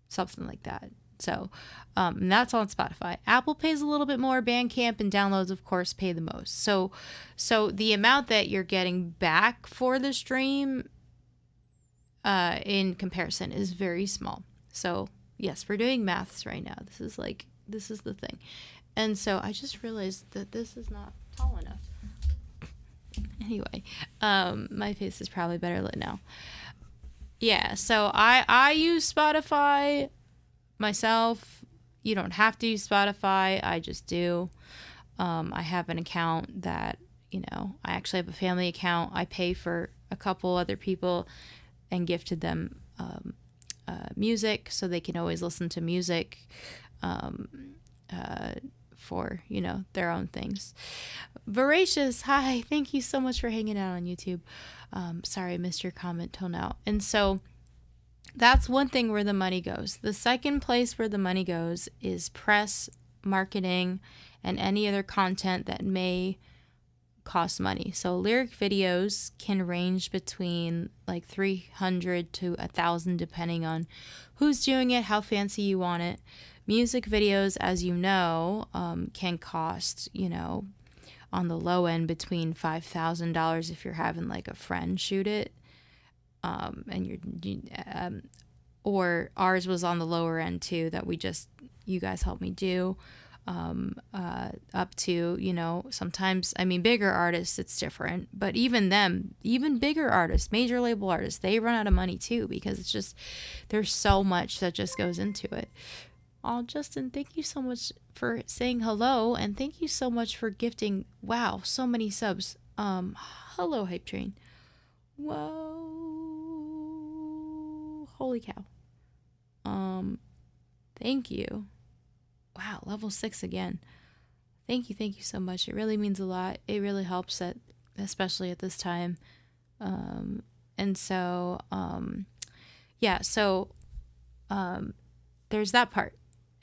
something like that. So, and that's on Spotify. Apple pays a little bit more. Bandcamp and downloads, of course, pay the most. So the amount that you're getting back for the stream, in comparison, is very small. So yes, we're doing maths right now. This is the thing. And so I just realized that this is not tall enough. Anyway, my face is probably better lit now. Yeah, so I use Spotify myself. You don't have to use Spotify. I just do. I have an account that, you know, I actually have a family account. I pay for a couple other people and gifted them music so they can always listen to music for, you know, their own things. Voracious, hi. Thank you so much for hanging out on YouTube. Sorry I missed your comment till now. And so that's one thing where the money goes. The second place where the money goes is press, marketing, and any other content that may cost money. So lyric videos can range between like 300 to 1,000 depending on who's doing it, how fancy you want it. Music videos, as you know, can cost, you know, on the low end between $5,000 if you're having like a friend shoot it. Or ours was on the lower end too, that you guys helped me do, up to, you know, sometimes, I mean, bigger artists, it's different, but even bigger artists, major label artists, they run out of money too, because it's just, there's so much that just goes into it. Oh, Justin, thank you so much for saying hello, and thank you so much for gifting, wow, so many subs. Hello, Hype Train. Whoa. Holy cow. Thank you. Wow, level 6 again. Thank you so much. It really means a lot. It really helps especially at this time. And so, yeah, so, there's that part.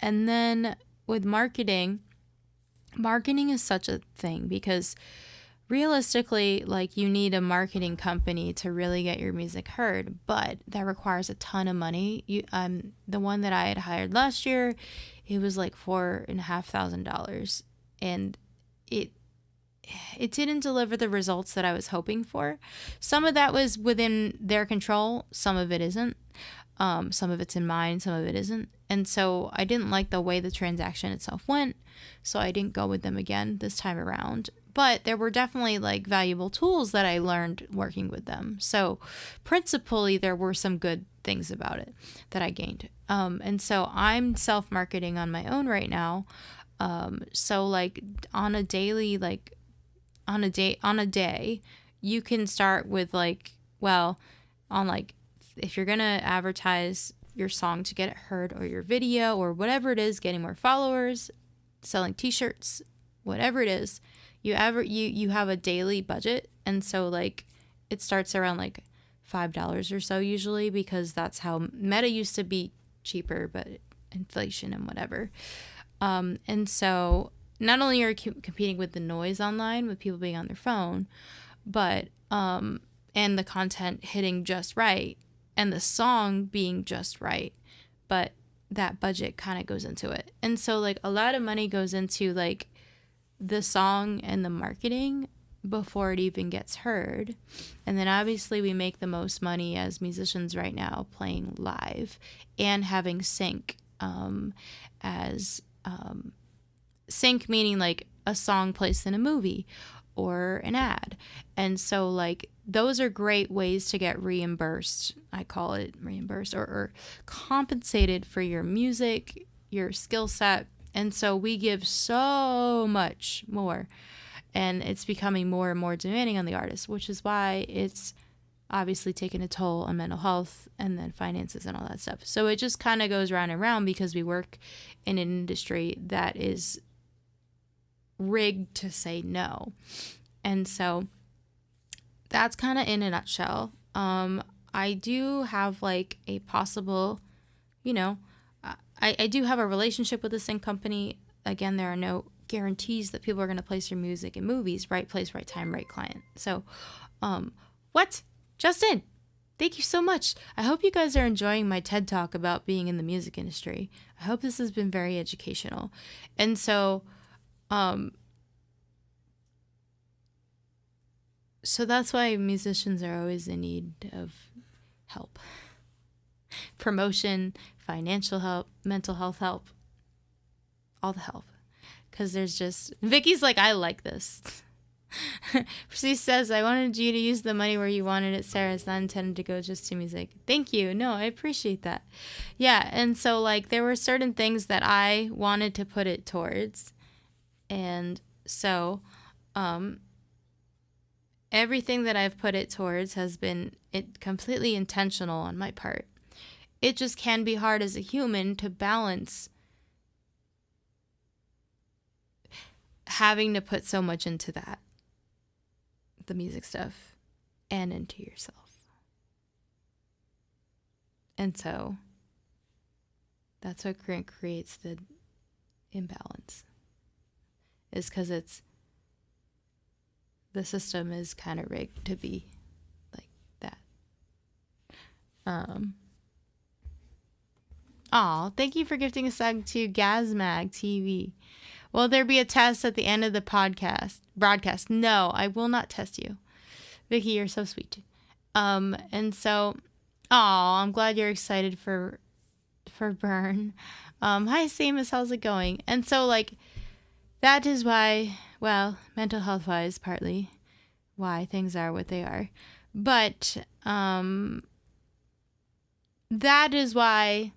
And then with marketing is such a thing because realistically, like, you need a marketing company to really get your music heard, but that requires a ton of money. The one that I had hired last year, it was like $4,500, and it didn't deliver the results that I was hoping for. Some of that was within their control, some of it isn't. Some of it's in mine, some of it isn't. And so I didn't like the way the transaction itself went, so I didn't go with them again this time around. But there were definitely like valuable tools that I learned working with them. So principally, there were some good things about it that I gained. And so I'm self-marketing on my own right now. So like on a day, you can start with like, well, on like, if you're going to advertise your song to get it heard, or your video, or whatever it is, getting more followers, selling t-shirts, whatever it is, you have a daily budget. And so like it starts around like $5 or so usually, because that's how Meta used to be cheaper, but inflation and whatever. And so not only are you competing with the noise online, with people being on their phone, but and the content hitting just right, and the song being just right, but that budget kind of goes into it. And so like a lot of money goes into like the song and the marketing before it even gets heard. And then obviously we make the most money as musicians right now playing live and having sync, as sync meaning like a song placed in a movie or an ad. And so like those are great ways to get reimbursed. I call it reimbursed or compensated for your music, your skill set. And so we give so much more, and it's becoming more and more demanding on the artist, which is why it's obviously taking a toll on mental health and then finances and all that stuff. So it just kind of goes round and round because we work in an industry that is rigged to say no. And so that's kind of in a nutshell. I do have like a possible, I do have a relationship with the sync company. Again, there are no guarantees that people are going to place your music in movies. Right place, right time, right client. So, what? Justin, thank you so much. I hope you guys are enjoying my TED Talk about being in the music industry. I hope this has been very educational. And so, so that's why musicians are always in need of help. Promotion, financial help, mental health help, all the help. Because there's just... Vicky's like, I like this. She says, I wanted you to use the money where you wanted it, Sarah. It's not intended to go just to music. Thank you. No, I appreciate that. Yeah, and so like there were certain things that I wanted to put it towards. And so everything that I've put it towards has been completely intentional on my part. It just can be hard as a human to balance having to put so much into that, the music stuff, and into yourself. And so that's what creates the imbalance, is because the system is kind of rigged to be like that. Thank you for gifting a sub to Gazmag TV. Will there be a test at the end of the broadcast? No, I will not test you. Vicky, you're so sweet. And so, I'm glad you're excited for Burn. Hi, Samus, how's it going? And so, like, that is why, well, mental health wise, partly why things are what they are. But, that is why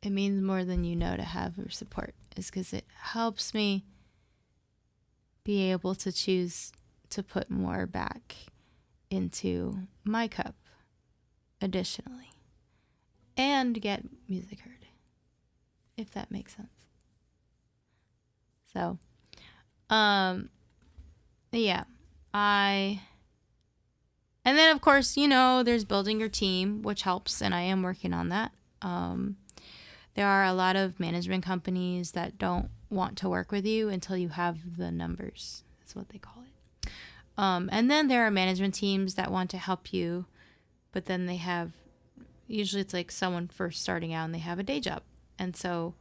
it means more than you know to have your support, is because it helps me be able to choose to put more back into my cup additionally and get music heard, if that makes sense. So, yeah, and then of course, there's building your team, which helps, and I am working on that. There are a lot of management companies that don't want to work with you until you have the numbers. That's what they call it. And then there are management teams that want to help you, but then they have, usually it's like someone first starting out and they have a day job. And so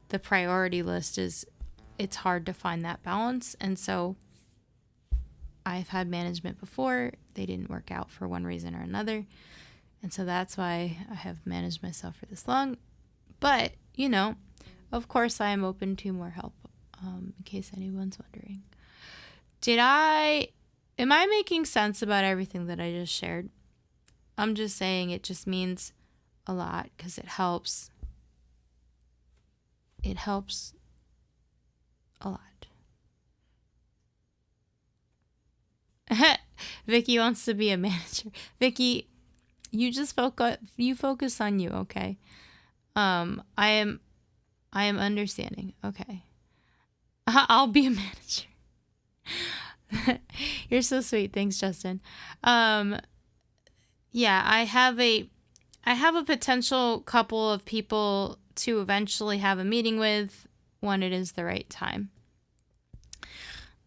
the priority list it's hard to find that balance. And so I've had management before. They didn't work out for one reason or another. And so that's why I have managed myself for this long. But, of course I am open to more help, in case anyone's wondering. Am I making sense about everything that I just shared? I'm just saying it just means a lot because it helps. It helps a lot. Vicky wants to be a manager. Vicky, you just focus on you, okay? I am understanding. Okay. I'll be a manager. You're so sweet. Thanks, Justin. Yeah, I have a potential couple of people to eventually have a meeting with when it is the right time.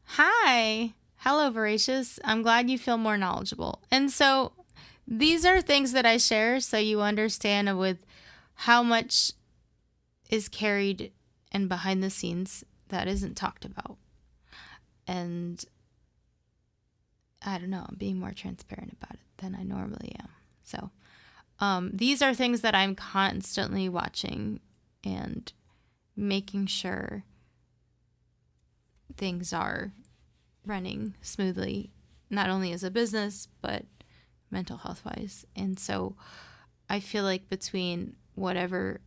Hi. Hello, Voracious. I'm glad you feel more knowledgeable. And so these are things that I share so you understand with how much is carried and behind the scenes that isn't talked about. And I don't know, I'm being more transparent about it than I normally am. So these are things that I'm constantly watching and making sure things are running smoothly, not only as a business, but mental health wise. And so I feel like between whatever,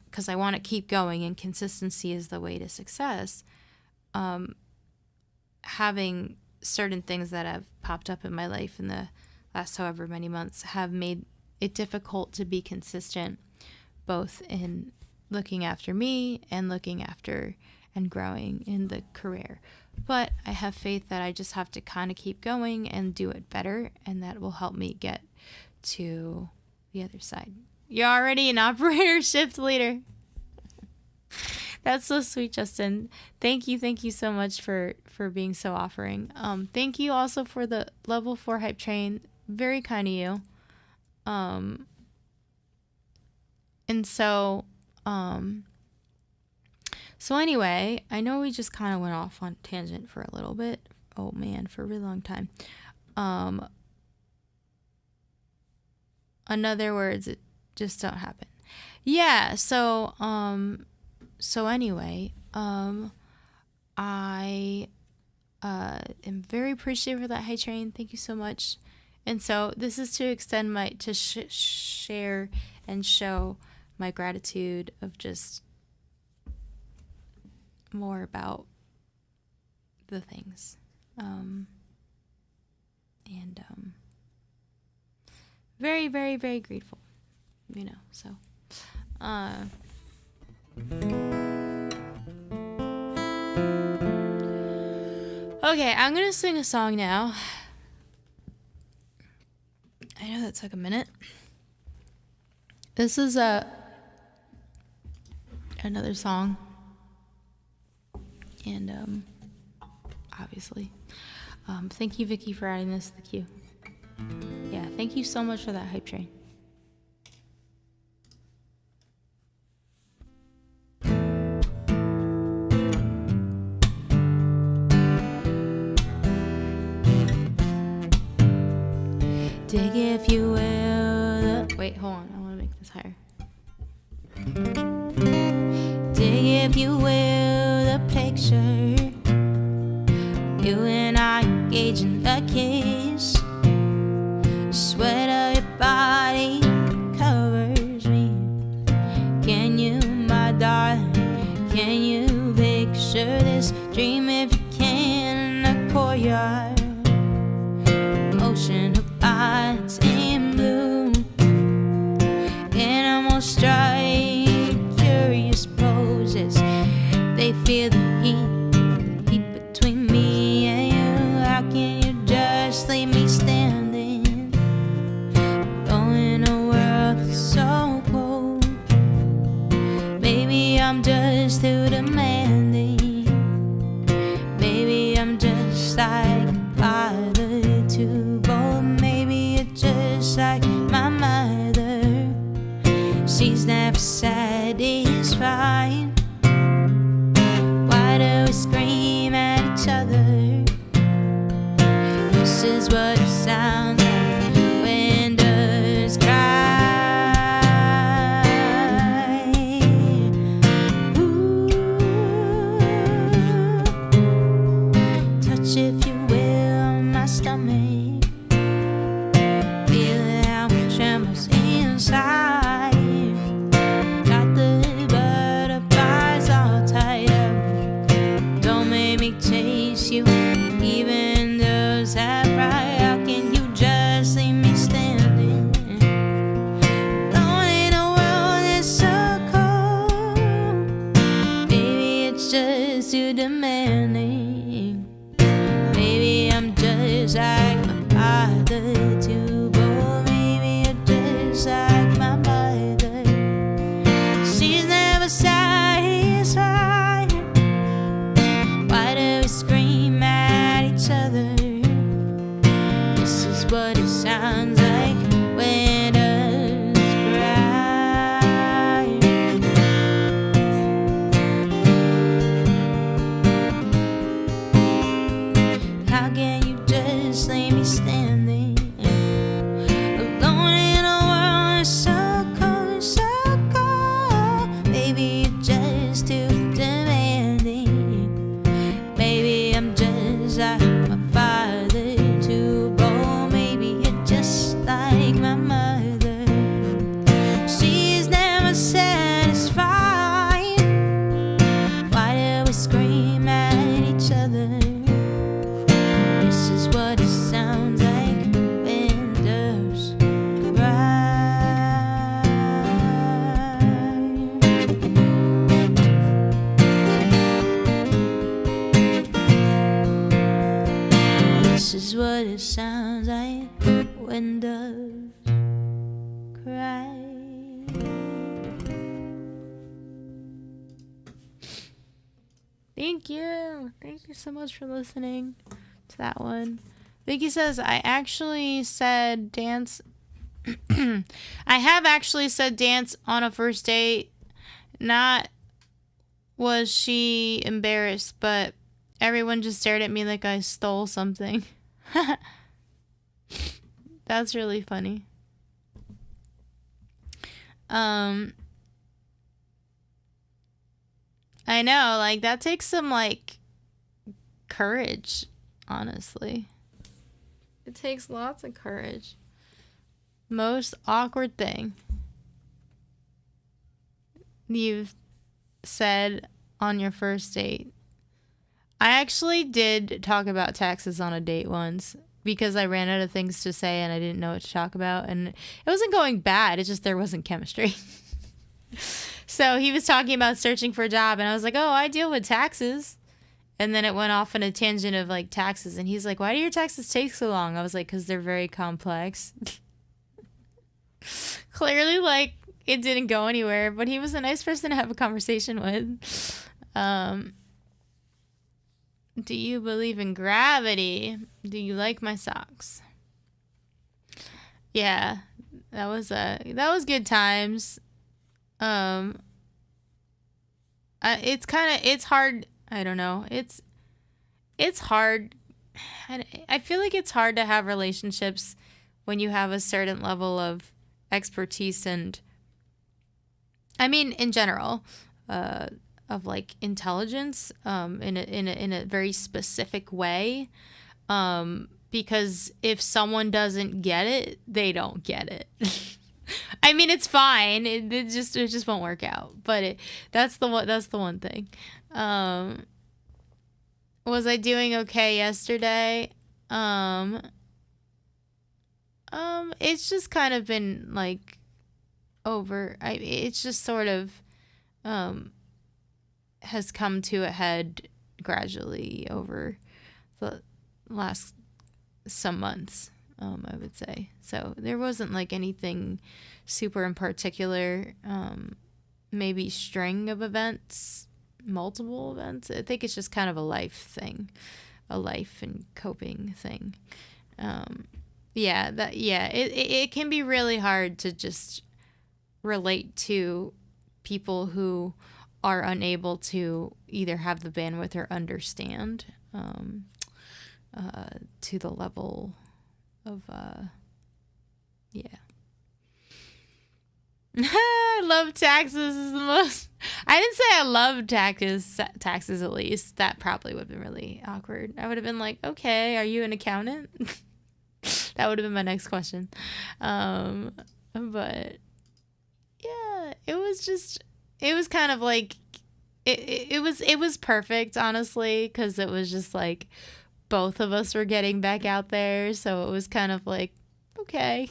because I want to keep going and consistency is the way to success, having certain things that have popped up in my life in the last however many months have made it difficult to be consistent, both in looking after me and looking after and growing in the career. But I have faith that I just have to kind of keep going and do it better, and that will help me get to the other side. You're already an operator shift leader. That's so sweet, Justin. Thank you so much for being so offering. Thank you also for the level 4 hype train. Very kind of you. And so anyway, I know we just kind of went off on tangent for a little bit. Oh man, for a really long time. In other words, it just don't happen. Yeah. So anyway, I am very appreciative of that high train. Thank you so much. And so this is to extend share and show my gratitude of just more about the things. Very, very, very grateful, so. Okay, I'm gonna sing a song now. I know that took a minute. This is another song, and obviously, thank you, Vicky, for adding this to the queue. Yeah, thank you so much for that hype train. Dig, if you will. Wait, hold on. I want to make this higher. Dig, if you will, the picture. You and I engage in a kiss. Sweat of your body covers me. Can you, my darling, can you picture this dream if you can? In a courtyard, ocean of lights in blue, animals strike curious poses. They feel the heat between me and you. How can you just leave me standing, though in a world that's so cold? Maybe I'm just too demanding. Maybe I'm just like a father too bold. Maybe it's just like my mother. She's never satisfied. Why do we scream at each other? This is what it sounds like when doves cry. Ooh. Touch, if you will, my stomach. Feel how it trembles inside. Got the butterflies all tied up. Don't make me chase you, even those that cry. How can you just leave me standing, alone in a world that's so cold? Maybe it's just too demanding. Maybe I'm just like my father too bold. Maybe it's just like my mother. She's never satisfied. Why do we scream at each other? This is what it sounds like sounds like when doves cry. Thank you. Thank you so much for listening to that one. Vicky says, I actually said dance. I have actually said dance on a first date. Not was she embarrassed, but everyone just stared at me like I stole something. That's really funny. I know, like, that takes some, like, courage, honestly. It takes lots of courage. Most awkward thing you've said on your first date. I actually did talk about taxes on a date once because I ran out of things to say and I didn't know what to talk about. And it wasn't going bad. It's just there wasn't chemistry. So he was talking about searching for a job and I was like, oh, I deal with taxes. And then it went off on a tangent of like taxes. And he's like, why do your taxes take so long? I was like, because they're very complex. Clearly, like, it didn't go anywhere, but he was a nice person to have a conversation with. Do you believe in gravity? Do you like my socks? Yeah, that was good times. It's hard. I don't know. It's hard. I feel like it's hard to have relationships when you have a certain level of expertise and, I mean, in general, of like intelligence, in a very specific way, because if someone doesn't get it, they don't get it. I mean, it's fine. It just won't work out. But that's the one thing. Was I doing okay yesterday? It's just kind of been like over. It's just sort of has come to a head gradually over the last some months. I would say. So there wasn't like anything super in particular. Maybe string of events, multiple events. I think it's just kind of a life thing, a life and coping thing. It can be really hard to just relate to people who are unable to either have the bandwidth or understand to the level of I love taxes is the most. I didn't say I love taxes at least. That probably would have been really awkward. I would have been like, okay, are you an accountant? That would have been my next question. But yeah, it was kind of like it was perfect, honestly, because it was just like both of us were getting back out there, so it was kind of like, okay.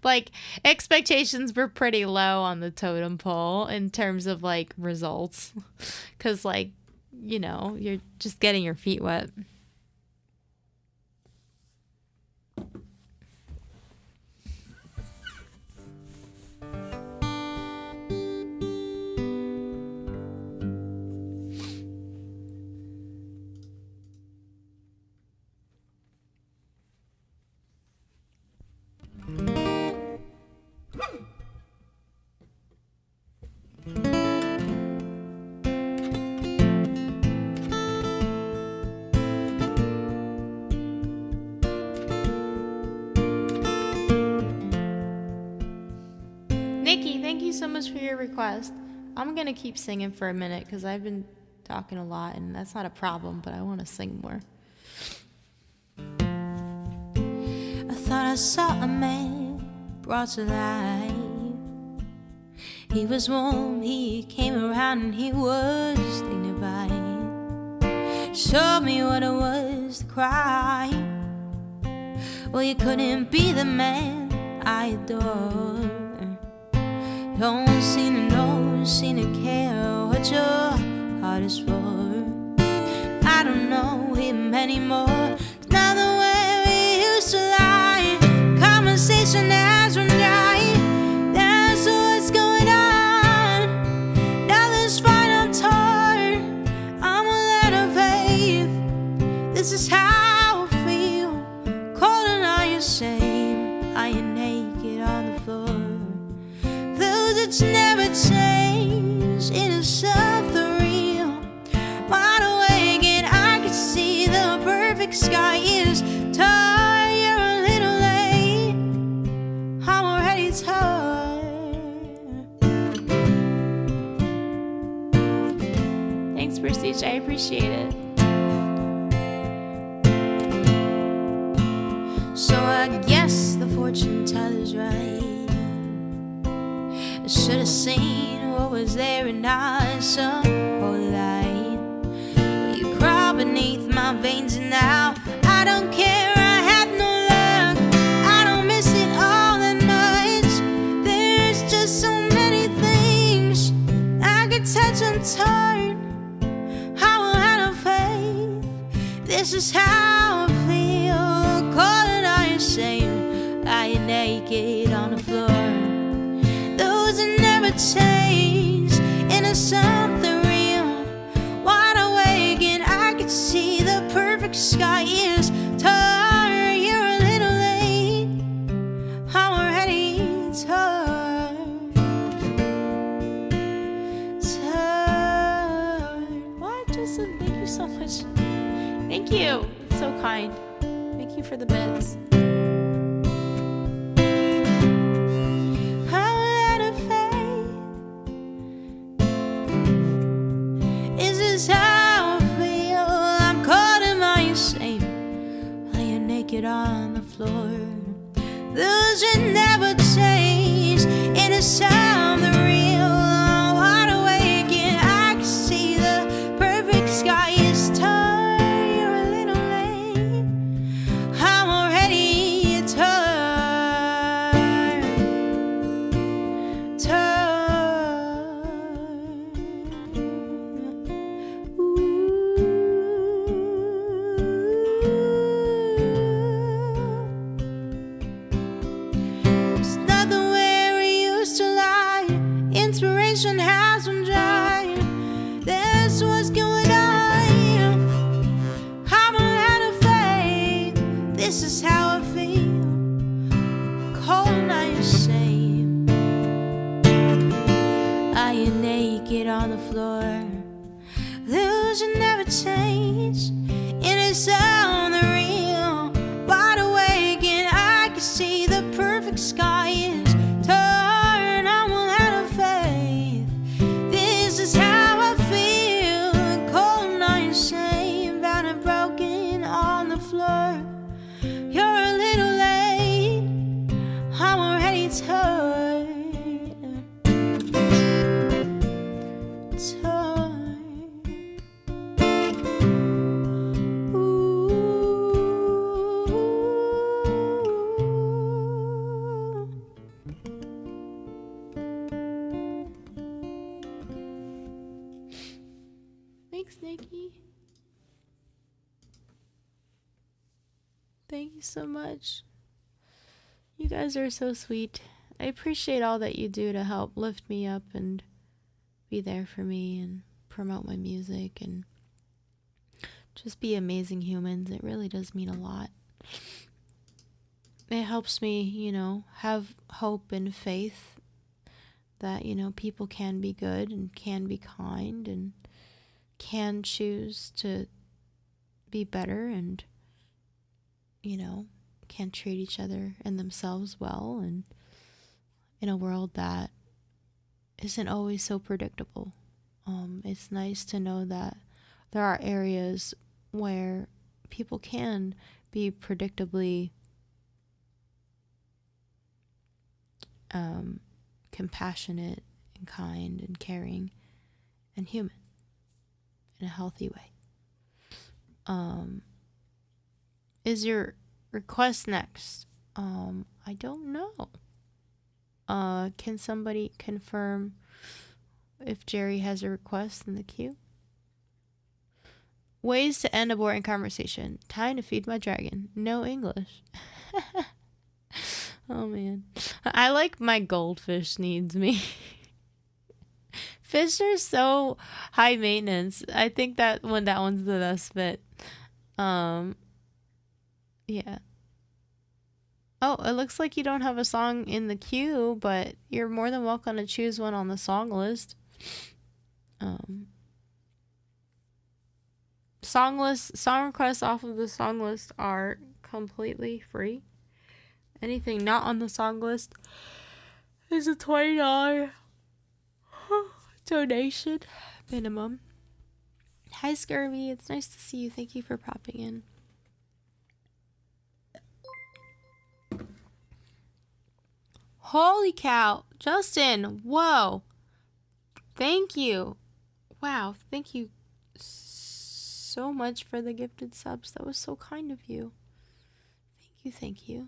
Like, expectations were pretty low on the totem pole in terms of, like, results. Because, like, you know, you're just getting your feet wet. Nikki, thank you so much for your request. I'm going to keep singing for a minute because I've been talking a lot and that's not a problem, but I want to sing more. I thought I saw a man brought to life. He was warm, he came around and he was dignified. Showed me what it was to cry. Well, you couldn't be the man I adore. Don't seem to know, seem to care what your heart is for. I don't know him anymore. Not the way we used to lie. page. I appreciate it. So I guess the fortune teller's right. I should have seen what was there and I saw whole light. But you crawl beneath my veins and now I don't care. I had no luck. I don't miss it all that much. There's just so many things I could touch and turn. I will have faith. This is how I feel. Cold and I ashamed. Lying naked on the floor. Those that never change into something real. Wide awake and I could see the perfect sky is torn. You're a little late. I'm already torn. What? Justin, thank you so much. Thank you. It's so kind. Thank you for the bits. On the floor, those that never change into something real. Wide awake and I can see the perfect sky is torn. You're a little late. I'm already torn. Inspiration has been dry. That's what's going on. I'm out of faith. This is how I feel. Cold night shame. Lying naked on the floor. Losing never change. It is on the real. Wide awake and I can see the perfect sky is Thanks, Nikki. Thank you so much. You guys are so sweet. I appreciate all that you do to help lift me up and be there for me and promote my music and just be amazing humans. It really does mean a lot. It helps me, have hope and faith that, people can be good and can be kind and can choose to be better and, can treat each other and themselves well, and in a world that isn't always so predictable. It's nice to know that there are areas where people can be predictably compassionate and kind and caring and human in a healthy way. Is your request next? I don't know. Can somebody confirm if Jerry has a request in the queue? Ways to end a boring conversation. Time to feed my dragon. No English. Oh man. I like my goldfish needs me. Fish are so high maintenance. I think that one's the best fit. Yeah. Oh, it looks like you don't have a song in the queue, but you're more than welcome to choose one on the song list. Song requests off of the song list are completely free. Anything not on the song list is a $20 donation minimum. Hi, Scurvy. It's nice to see you. Thank you for popping in. Holy cow. Justin, whoa. Thank you. Wow, thank you so much for the gifted subs. That was so kind of you. Thank you, thank you.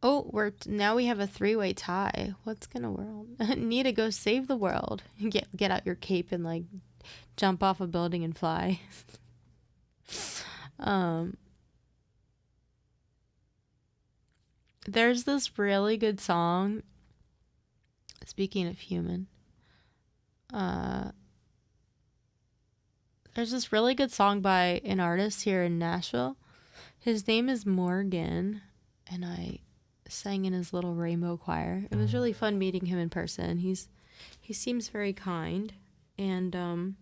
Oh, now we have a 3-way tie. What's gonna world? Need to go save the world. Get out your cape and like jump off a building and fly. There's this really good song. Speaking of human, there's this really good song by an artist here in Nashville. His name is Morgan, and I sang in his little rainbow choir. It was really fun meeting him in person. He seems very kind, and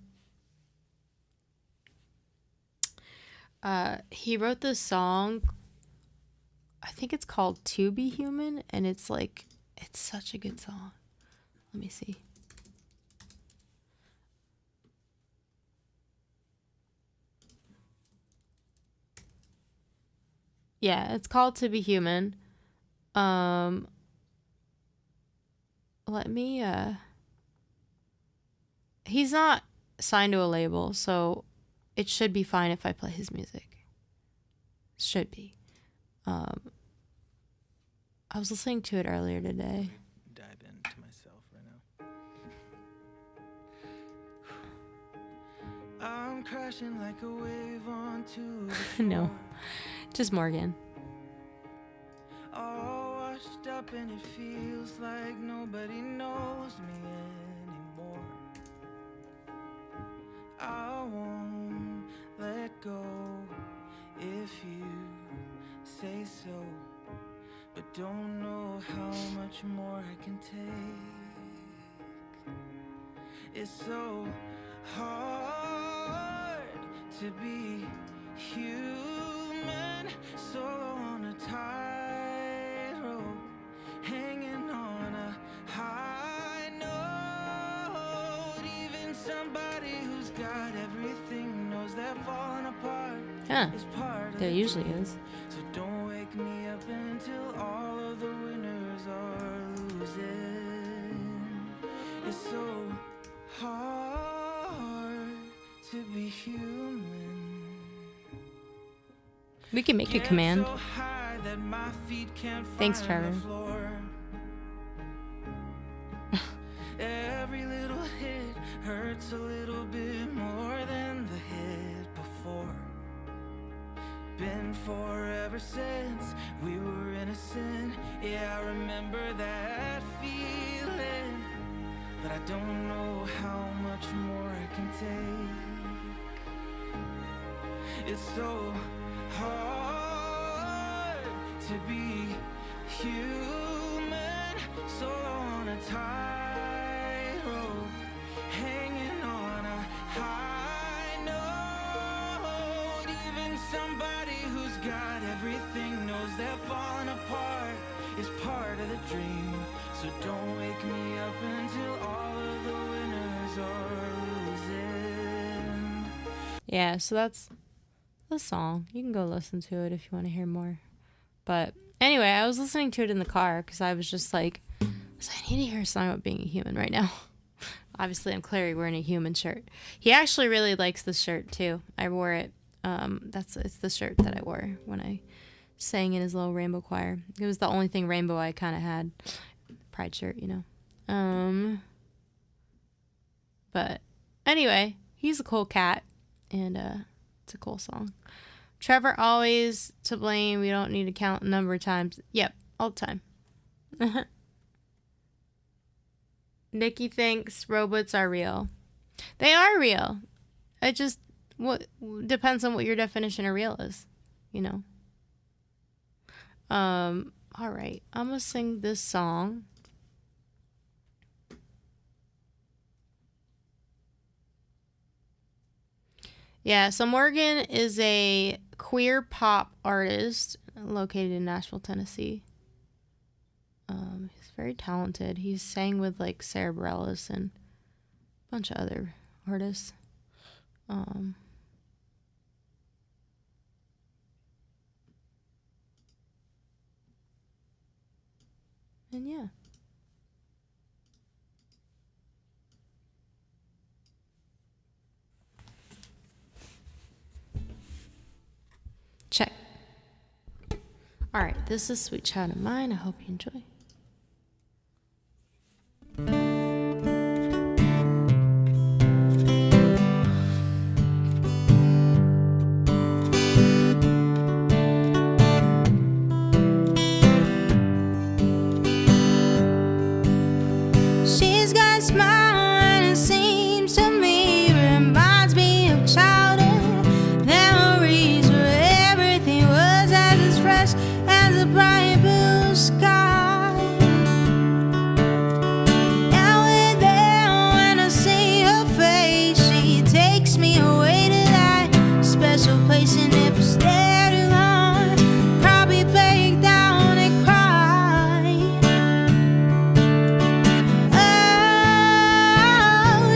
he wrote this song. I think it's called "To Be Human," and it's such a good song. Let me see. Yeah, it's called "To Be Human." Let me, he's not signed to a label, so it should be fine if I play his music. Should be. I was listening to it earlier today. Dive into myself right now. I'm crashing like a wave onto the shore. No, just Morgan. All washed up and it feels like nobody knows me anymore. I won't let go if you say so, but don't know how much more I can take. It's so hard to be human, solo on a tightrope, hanging on a high note. Even somebody who's got everything knows that falling apart is part of There usually is. So don't wake me up until all of the winners are losing. It's so hard to be human. We can make a command. So high that my feet can't Thanks, find Trevor. the floor. Every little hit hurts a little bit more than the hit before. Been forever since we were innocent. Yeah, I remember that feeling, but I don't know how much more I can take. It's so hard to be human, solo on a tightrope, hanging on a high note. Even somebody who's got everything knows that falling apart is part of the dream. So don't wake me up until all of the winners are losing. Yeah, so that's the song. You can go listen to it if you want to hear more. But anyway, I was listening to it in the car because I was just like, I need to hear a song about being a human right now. Obviously, I'm clearly wearing a human shirt. He actually really likes this shirt too. I wore it. It's the shirt that I wore when I sang in his little rainbow choir. It was the only thing rainbow I kind of had. Pride shirt, you know. But anyway, he's a cool cat, and it's a cool song. Trevor always to blame. We don't need to count the number of times. Yep, all the time. Nikki thinks robots are real. They are real. It just depends on what your definition of real is, you know. All right, I'm gonna sing this song. Yeah, so Morgan is a queer pop artist located in Nashville, Tennessee. He's very talented. He's sang with like Sarah Bareilles and a bunch of other artists. And yeah. Check. All right, this is Sweet Child of Mine. I hope you enjoy. She's got a smile and it seems to me reminds me of childhood memories where everything was as fresh as a bright blue sky. Now and then when I see her face, she takes me away to that special place, and if I stare too long, probably break down and cry.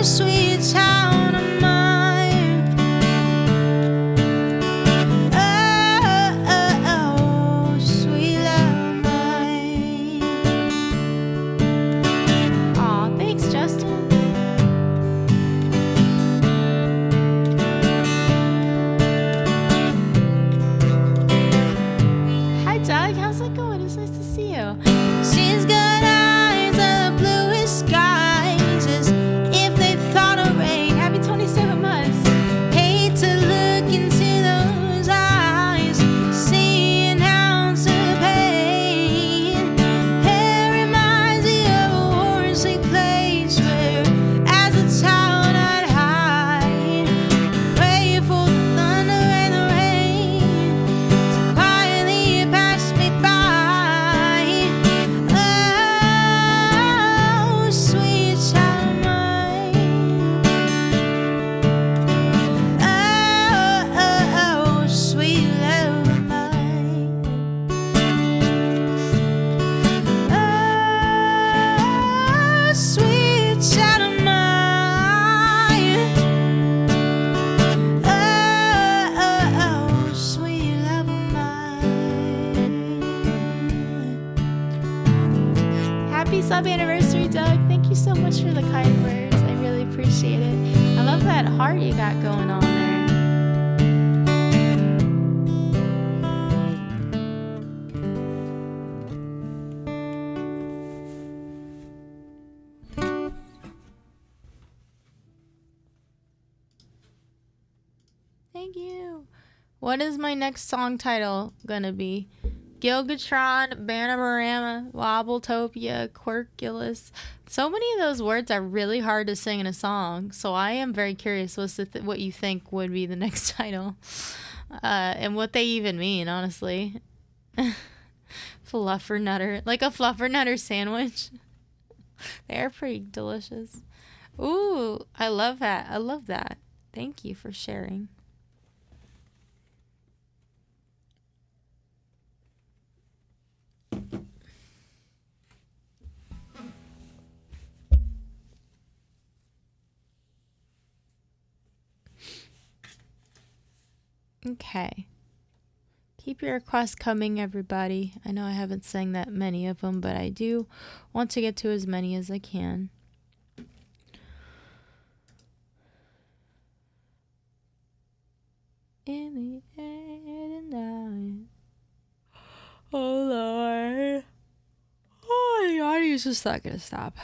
Sweet child of mine. Oh, sweet love of mine. Aw, thanks, Justin. Hi, Doug. How's it going? It's nice to see you. She's got eyes of bluest skies, as if they thought of rain. Happy 27 months. Hate to look into those eyes, see an ounce of pain. It reminds me of a warm place where, as a child, I'd hide, pray for the thunder and the rain to quietly pass me by. Oh, sweet child of mine. Oh, sweet love of mine. Oh, sweet child of mine. Oh, sweet love of mine. Happy sub anniversary, Doug. Thank you so much for the kind words. I really appreciate it. I love that heart you got going on there. Thank you. What is my next song title gonna be? Gilgatron, Bananarama, Wobbletopia, Quirkulus. So many of those words are really hard to sing in a song, so I am very curious what you think would be the next title, and what they even mean, honestly. Fluffernutter, like a fluffernutter sandwich. They're pretty delicious. Ooh, I love that. I love that. Thank you for sharing. Okay. Keep your requests coming, everybody. I know I haven't sang that many of them, but I do want to get to as many as I can. In the air tonight. Oh, Lord. Oh, my God, he's just not going to stop.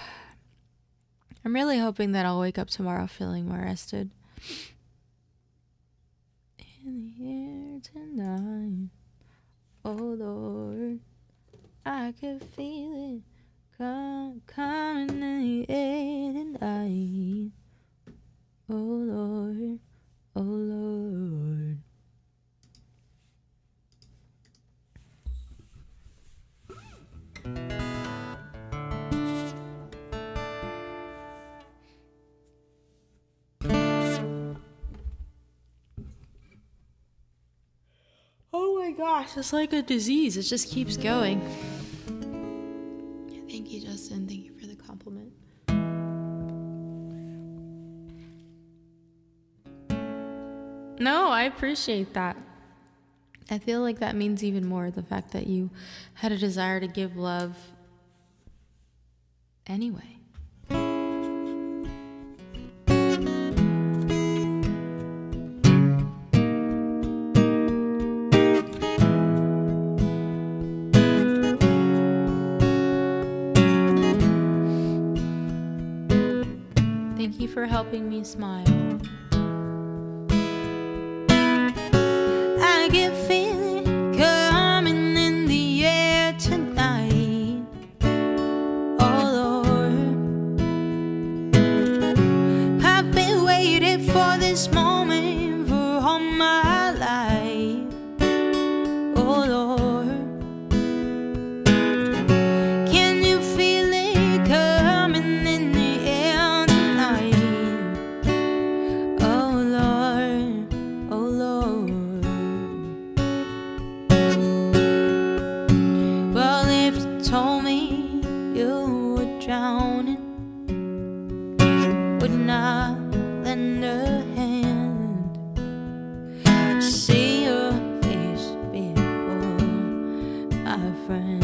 I'm really hoping that I'll wake up tomorrow feeling more rested. In the air tonight, oh Lord, I can feel it coming in the air tonight, oh Lord, oh Lord. Oh my gosh, it's like a disease. It just keeps going. person. Thank you for the compliment. No, I appreciate that. I feel like that means even more the fact that you had a desire to give love anyway. Thank you for helping me smile. I get feeling coming in the air tonight. Oh Lord, I've been waiting for this moment for all my life. Oh Lord, can you feel it coming in the air tonight? Oh Lord, oh Lord. Well, if you told me you were drowning, would not lend a hand to see your face before my friend.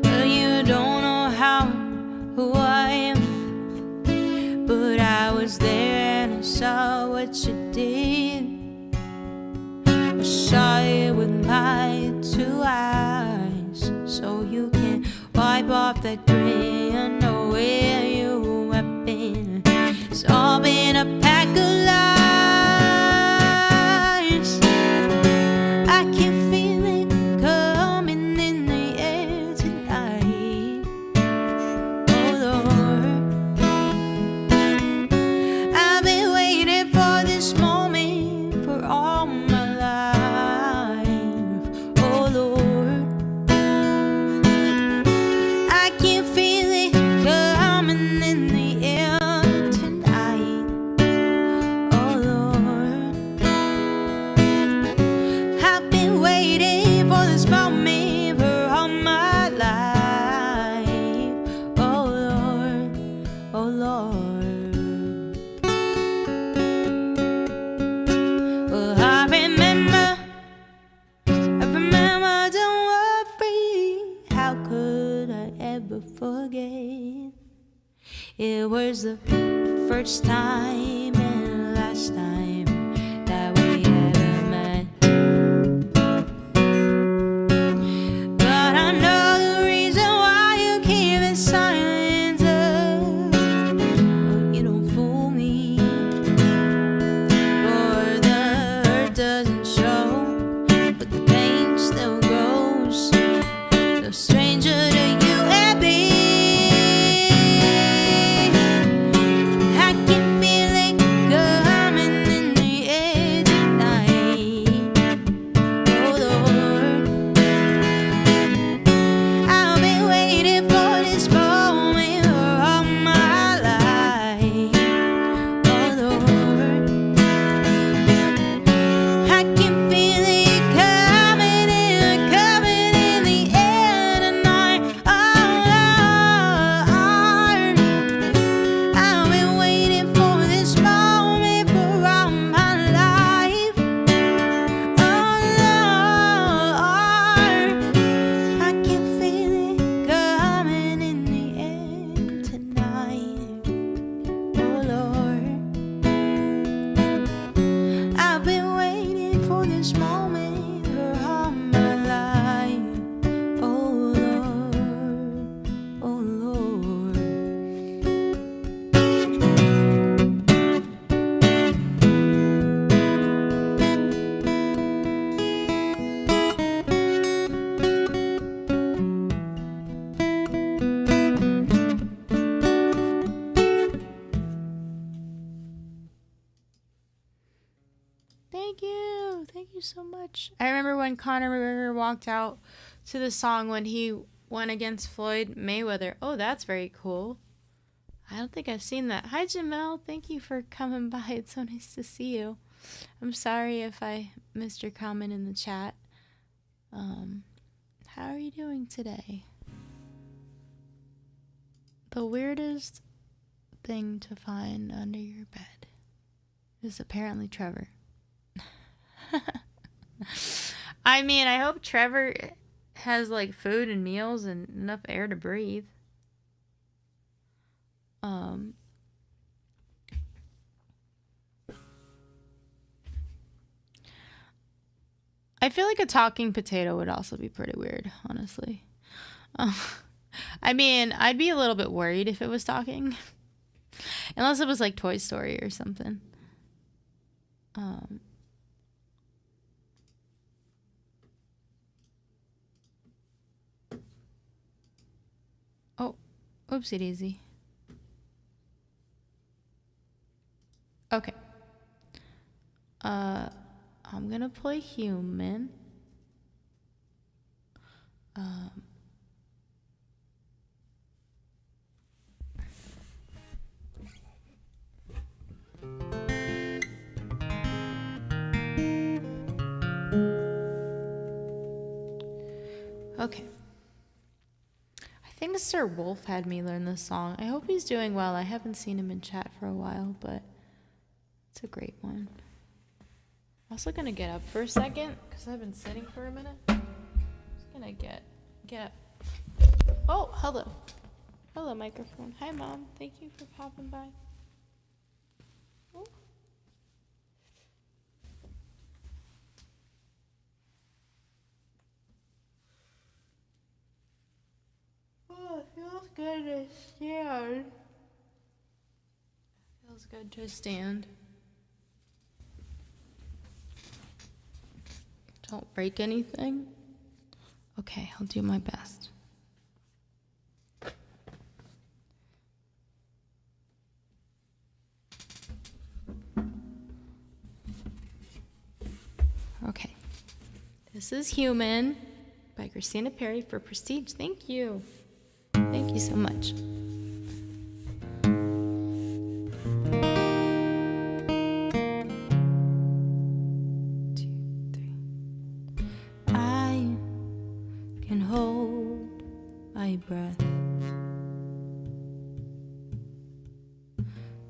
Well, you don't know how, who I am, but I was there and I saw what you did. I saw it with my two eyes, so you can wipe off that grin. I know where you have been. It's all been a pack of lies. I can feel it coming in the air tonight. Oh Lord, I've been waiting for this moment for all my life. Oh Lord, I can feel it coming in the air tonight. Oh Lord, I've been waiting for this moment for all my life. Oh Lord, oh Lord. Well, I remember, don't worry. How could I ever forget? It was the first time and last time that we ever met. But I know the reason why you keep it silent. Oh, you don't fool me, for the hurt doesn't show, but the pain still grows. The stranger that you have been, I can feel it coming in the air tonight. Oh Lord, I've been waiting for this moment for all my life. Oh Lord, I can feel it coming in the air tonight. Oh Lord, I've been waiting for this moment for all my life. Oh Lord, I can feel it coming in the air tonight. Oh Lord, I've been waiting for this moment for all my life. Oh Lord, oh Lord. Thank you so much. I remember when Conor McGregor walked out to the song when he went against Floyd Mayweather. Oh, that's very cool. I don't think I've seen that. Hi, Jamel. Thank you for coming by. It's so nice to see you. I'm sorry if I missed your comment in the chat. How are you doing today? The weirdest thing to find under your bed is apparently Trevor. I mean, I hope Trevor has like food and meals and enough air to breathe. I feel like a talking potato would also be pretty weird, honestly. I mean, I'd be a little bit worried if it was talking. Unless it was like Toy Story or something. Oh, oopsie daisy. Okay. I'm gonna play human. Okay. I think Sir Wolf had me learn this song. I hope he's doing well. I haven't seen him in chat for a while, but it's a great one. I'm also gonna get up for a second because I've been sitting for a minute. I'm just gonna get up. Oh, hello. Hello, microphone. Hi, Mom. Thank you for popping by. Oh. Oh, it feels good to stand. Feels good to stand. Don't break anything. Okay, I'll do my best. Okay. This is Human by Christina Perri for Prestige. Thank you. Thank you so much. Breath.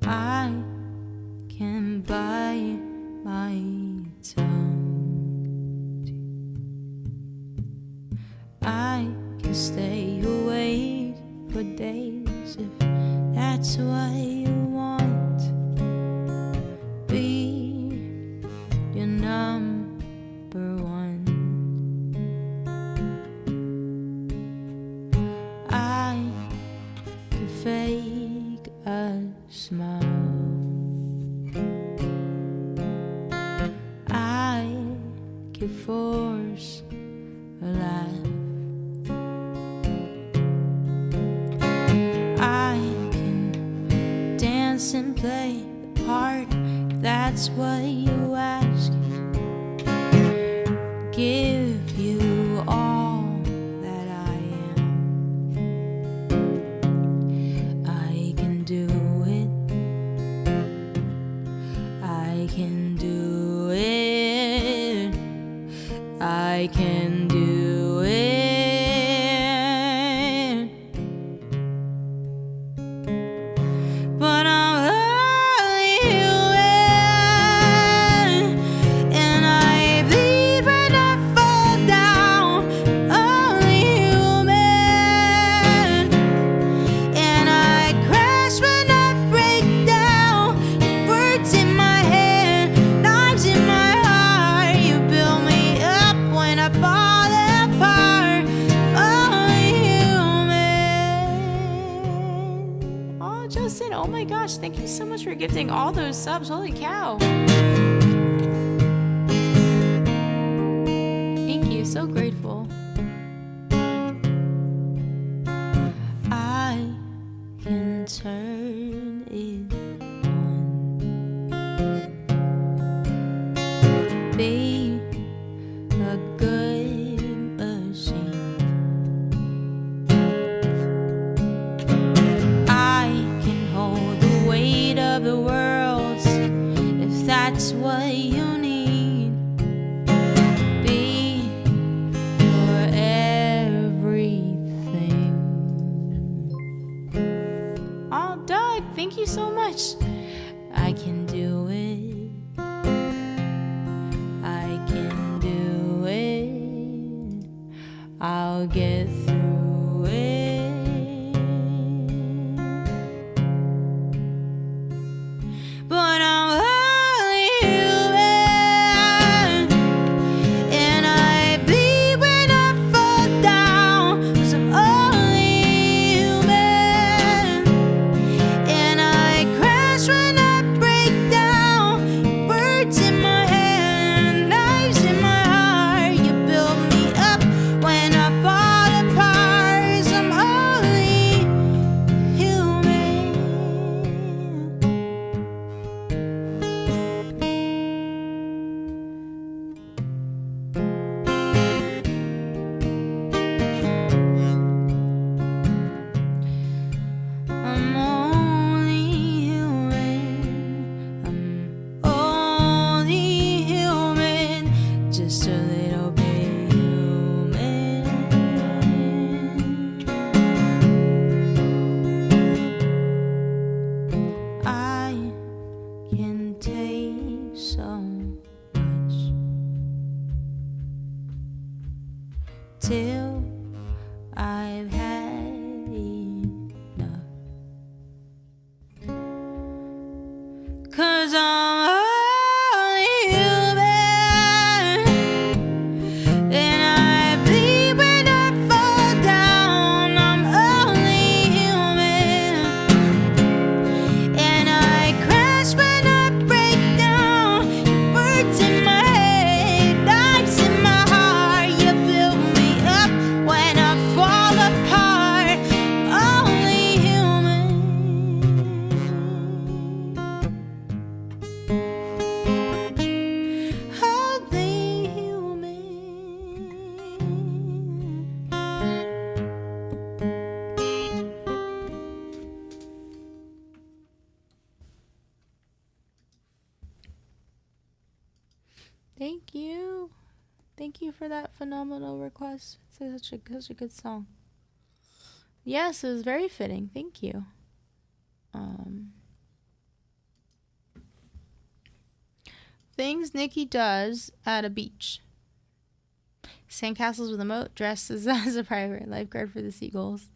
I can bite my tongue. I can stay awake for days if that's what you want. Be your number one. Fake a smile. I can force a laugh. I can dance and play the part if that's what you ask. Give you all that I am. I can do it. I can do it. I can do it. But I'm only human, and I bleed when I fall down. Only human, and I crash when I break down. Words in my head, knives in my heart. You build me up when I fall apart. Only human. Oh, Justin, oh my gosh, thank you so much for gifting all those subs. Holy cow. Thank you, so grateful. I can turn it on. Be a good machine. I can hold the weight of the world if that's what you need. Be your everything. till I've had enough. 'Cause I'm only human, and I bleed when I fall down. I'm only human, and I crash when I break down. Birds in my head, knives in my heart. You build me up when I fall apart. Only human. Only human. Thank you. Thank you for that phenomenal request. It's such a good song. Yes, it was very fitting. Thank you. Things Nikki does at a beach. Sandcastles with a moat, dressed as a private, lifeguard for the seagulls.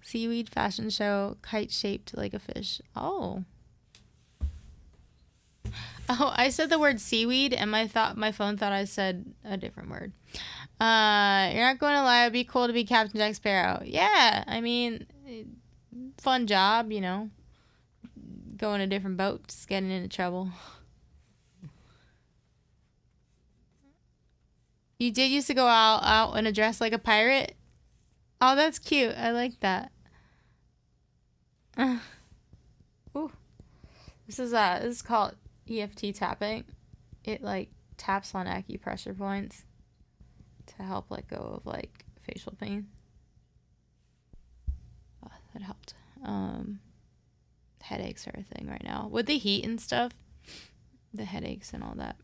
Seaweed fashion show, kite shaped like a fish. Oh, I said the word seaweed, and my phone thought I said a different word. You're not going to lie. It'd be cool to be Captain Jack Sparrow. Yeah, I mean, fun job, you know. Going to different boats, getting into trouble. You did used to go out in a dress like a pirate? Oh, that's cute. I like that. Ooh. This is called EFT tapping. It like taps on acupressure points to help let go of like facial pain. Oh, that helped. Headaches are a thing right now with the heat and stuff. The headaches and all that.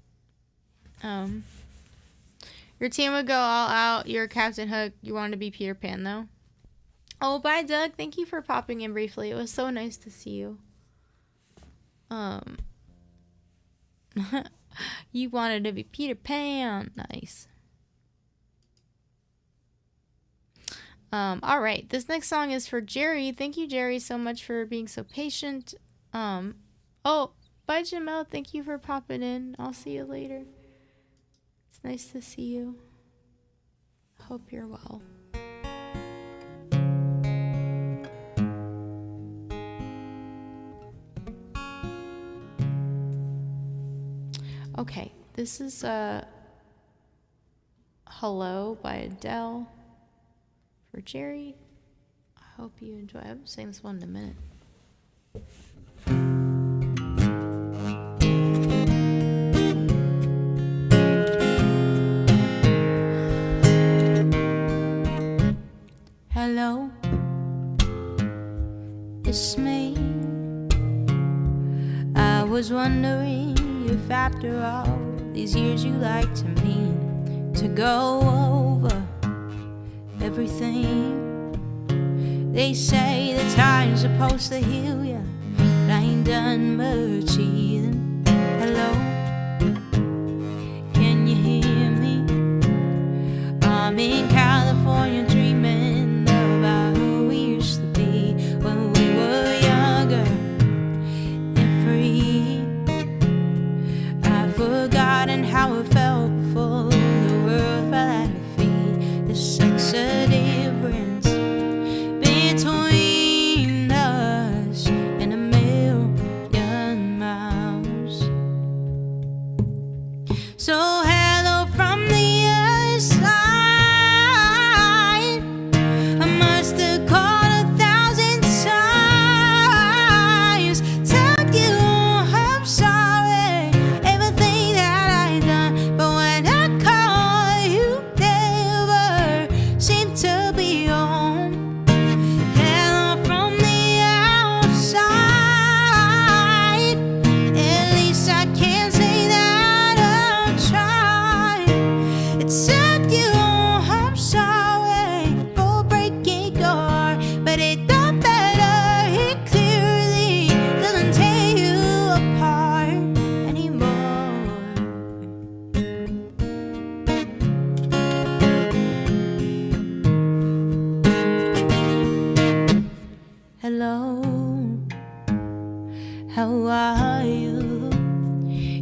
Your team would go all out. You're Captain Hook. You wanted to be Peter Pan, though. Oh, bye, Doug. Thank you for popping in briefly. It was so nice to see you. You wanted to be Peter Pan. Nice. All right. This next song is for Jerry. Thank you, Jerry, so much for being so patient. Oh, bye, Jamel. Thank you for popping in. I'll see you later. It's nice to see you. Hope you're well. Okay, this is Hello by Adele for Jerry. I hope you enjoy. I'm saying this one in a minute. Hello, it's me. I was wondering if after all these years you like to mean to go over everything. They say the time's supposed to heal ya, but I ain't done much either. Hello, can you hear me? I'm in California dreaming about who we used to be when we were younger and free. I've forgotten how it felt before the world fell at our feet. The sex a difference between us and a million miles.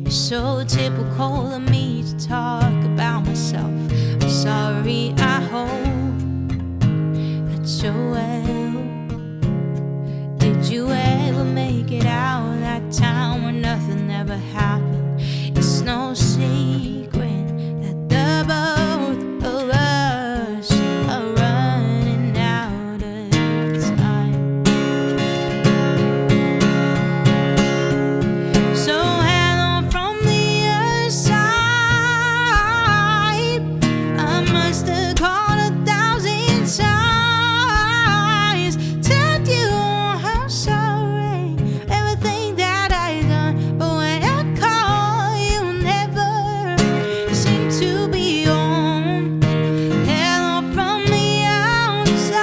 It's so typical of me to talk about myself. I'm sorry, I hope that you're well. Did you ever make it out of that town where nothing ever happened? It's no secret that the both of us are running out of time. So hello from the other side. I must have called 1,000 times, tell you how sorry everything that I done. But when I call, you never seem to be home. Hello from the outside.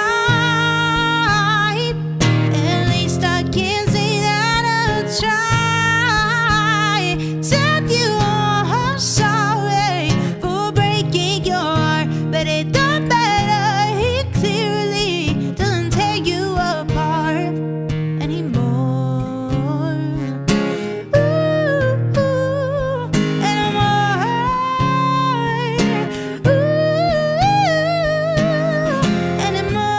At least I can say that I'll try. Tell you I'm sorry for breaking your heart, but it don't matter. He clearly doesn't tear you apart anymore. Ooh, anymore. Ooh, anymore.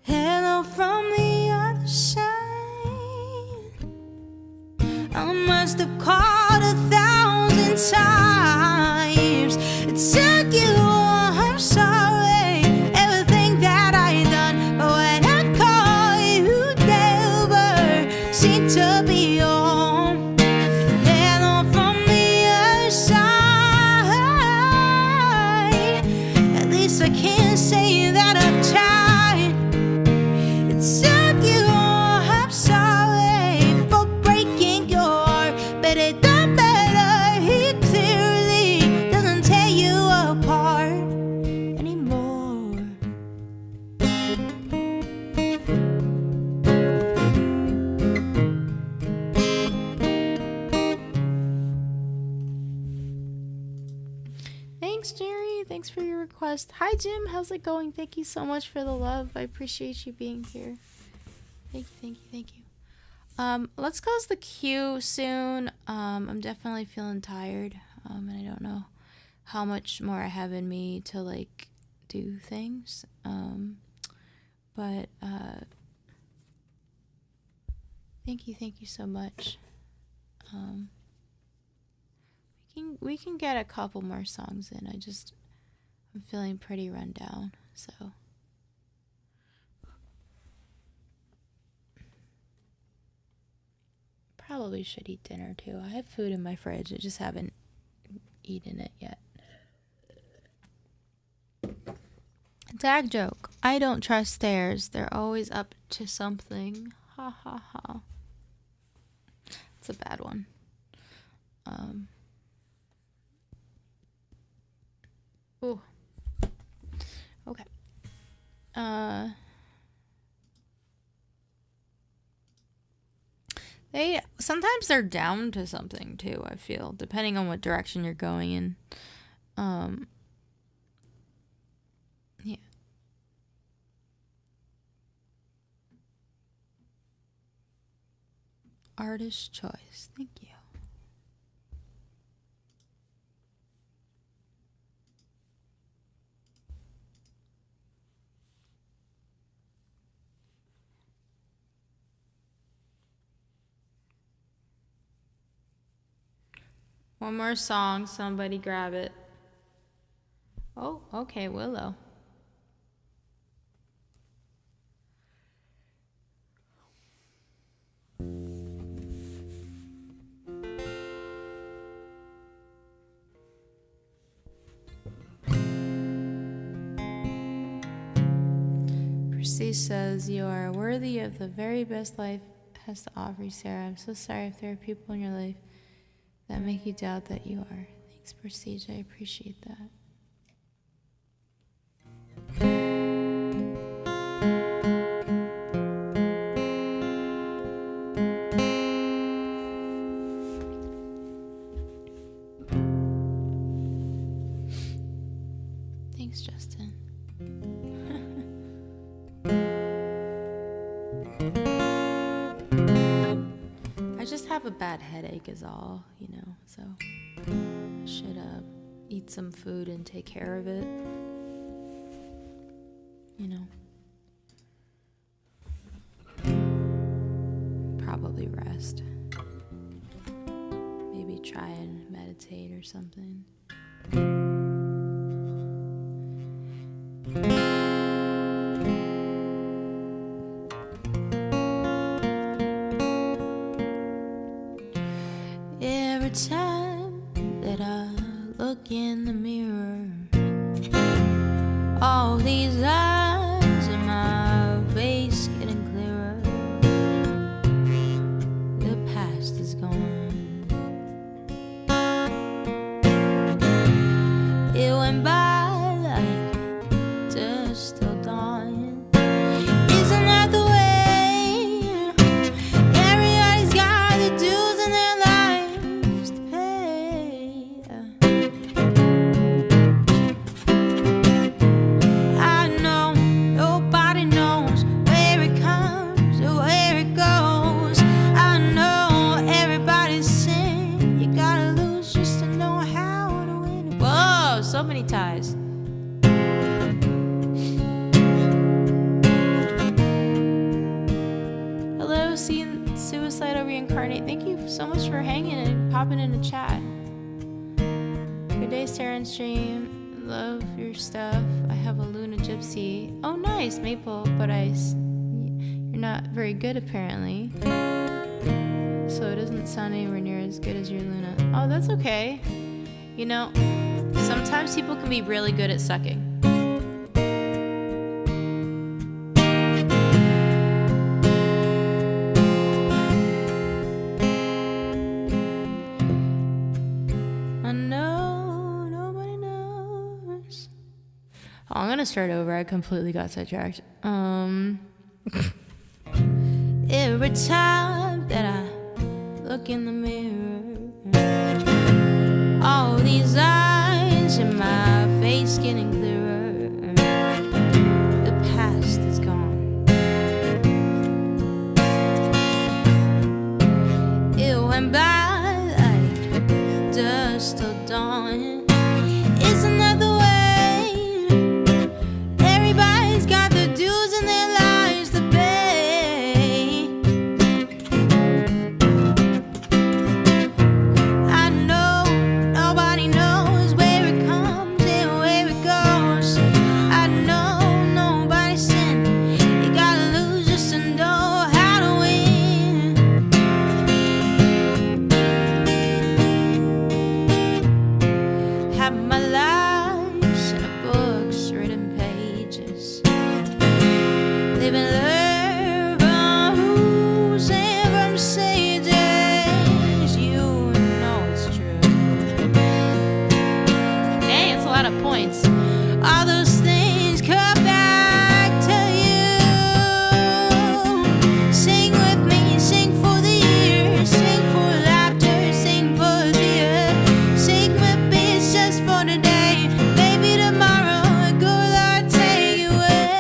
Hello from the other side. I must have called 1,000 times. Tell you I'm sorry everything that I done. But when I call, you never seem to be home. Hello from the other side. At least I can say that I've tried. Tell you I'm sorry for breaking your heart, but it don't matter. He clearly doesn't tear you apart anymore. Thanks, Jerry. Thanks for your request. Hi, Jim. How's it going? Thank you so much for the love. I appreciate you being here. Thank you, thank you, thank you. Let's close the queue soon. I'm definitely feeling tired. And I don't know how much more I have in me to like do things. But thank you so much. We can get a couple more songs in. I'm feeling pretty run down, so. Probably should eat dinner too. I have food in my fridge. I just haven't eaten it yet. Tag joke. I don't trust stairs. They're always up to something. Ha ha ha. It's a bad one. Ooh. Okay. Sometimes they're down to something too, I feel, depending on what direction you're going in. Yeah. Artist choice. Thank you. One more song, somebody grab it. Oh, okay, Willow. Percy says, you are worthy of the very best life has to offer you, Sarah. I'm so sorry if there are people in your life that make you doubt that you are. Thanks, Prestige. I appreciate that. Thanks, Justin. I just have a bad headache is all, you know, so I should eat some food and take care of it. You know. Probably rest. Maybe try and meditate or something. Every time that I look in the mirror, all these eyes in my face getting clearer. The past is gone. It went by like dust till dawn. Isn't that the way? Everybody's got the dues in their lives to pay. I know nobody knows where it comes or where it goes. I know everybody's sin. You gotta lose just to know how to win. Whoa, so many ties. Hello, Suicide Reincarnate. Thank you so much for hanging and popping in the chat. Good day, Sarah and Stream. Love your stuff. I have a Luna Gypsy. Oh, nice, Maple. But you're not very good apparently. So it doesn't sound anywhere near as good as your Luna. Oh, that's okay. You know, sometimes people can be really good at sucking. I know nobody knows. Oh, I'm gonna start over. I completely got sidetracked. Every time that I look in the mirror, all these eyes in my face getting clearer. The past is gone. It went by like dust till dawn. Isn't that the way? Everybody's got the dues in their lives to pay. I know nobody knows where it comes and where it goes. I know nobody's sin. You gotta lose just to know how to win. Have my lives in a book's written pages. They've been learned from who's and from sages. You know it's true. Dang, it's a lot of points. All those things come back to you. Sing with me, sing for the years, sing for laughter, sing for the earth. Sing with me, it's just for today. Maybe tomorrow a good Lord take you away.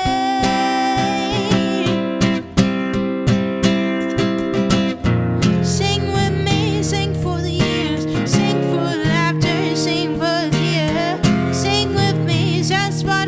Sing with me, sing for the years, sing for laughter, sing for the earth. Sing with me, it's just for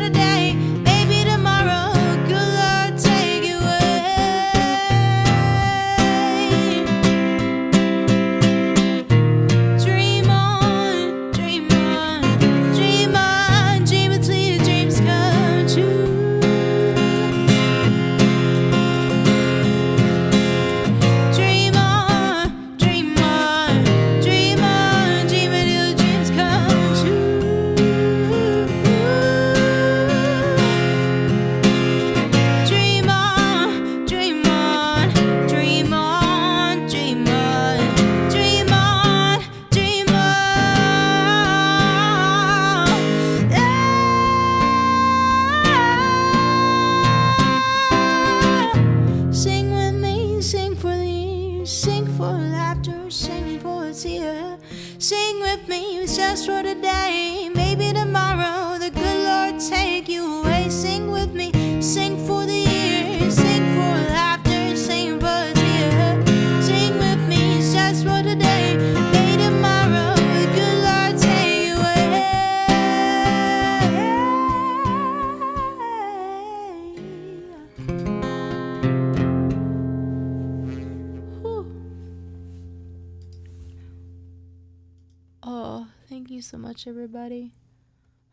so much, everybody.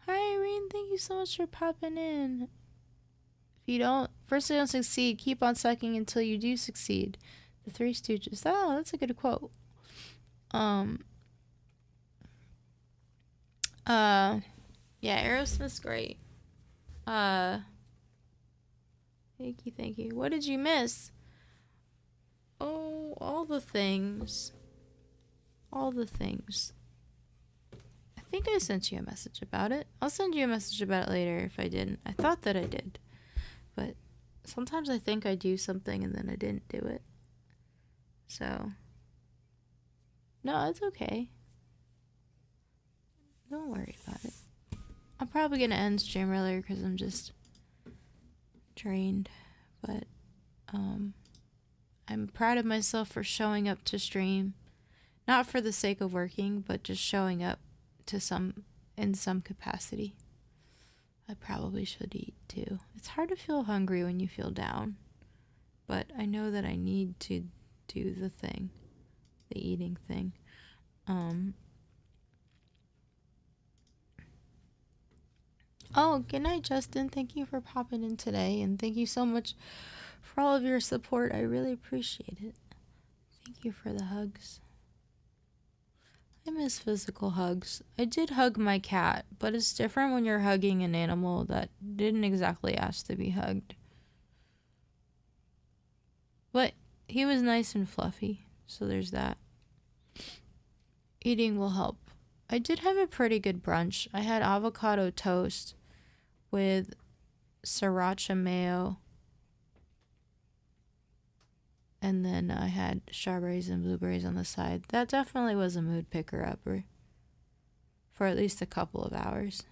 Hi, Irene. Thank you so much for popping in. If you don't succeed, keep on sucking until you do succeed. The Three Stooges. Oh, that's a good quote. Yeah, Aerosmith's great. Thank you. What did you miss? Oh, all the things. I think I sent you a message about it. I'll send you a message about it later if I didn't. I thought that I did. But sometimes I think I do something and then I didn't do it. So, no, it's okay. Don't worry about it. I'm probably going to end stream earlier because I'm just drained. But, I'm proud of myself for showing up to stream. Not for the sake of working, but just showing up to in some capacity. I probably should eat too. It's hard to feel hungry when you feel down. But I know that I need to do the eating thing. Oh, good night, Justin. Thank you for popping in today, and thank you so much for all of your support. I really appreciate it. Thank you for the hugs. I miss physical hugs. I did hug my cat, but it's different when you're hugging an animal that didn't exactly ask to be hugged. But he was nice and fluffy, so there's that. Eating will help. I did have a pretty good brunch. I had avocado toast with sriracha mayo. And then I had strawberries and blueberries on the side. That definitely was a mood picker-upper for at least a couple of hours.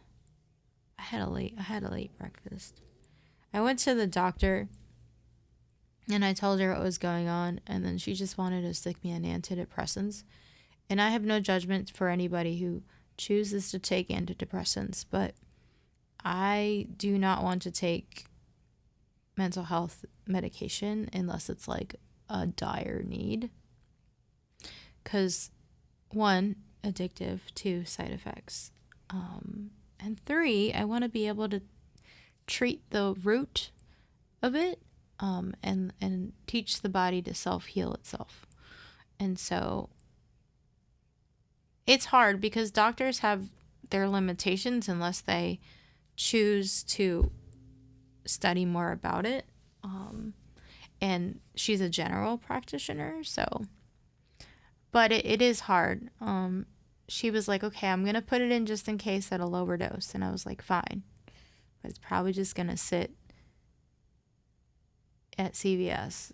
I had a late breakfast. I went to the doctor and I told her what was going on, and then she just wanted to stick me on antidepressants. And I have no judgment for anybody who chooses to take antidepressants, but I do not want to take mental health medication unless it's like a dire need. Because 1, addictive, 2, side effects, and 3, I want to be able to treat the root of it, and teach the body to self-heal itself. And so it's hard because doctors have their limitations unless they choose to study more about it. And she's a general practitioner, so. But it is hard. She was like, okay, I'm going to put it in just in case at a lower dose. And I was like, fine. But it's probably just going to sit at CVS.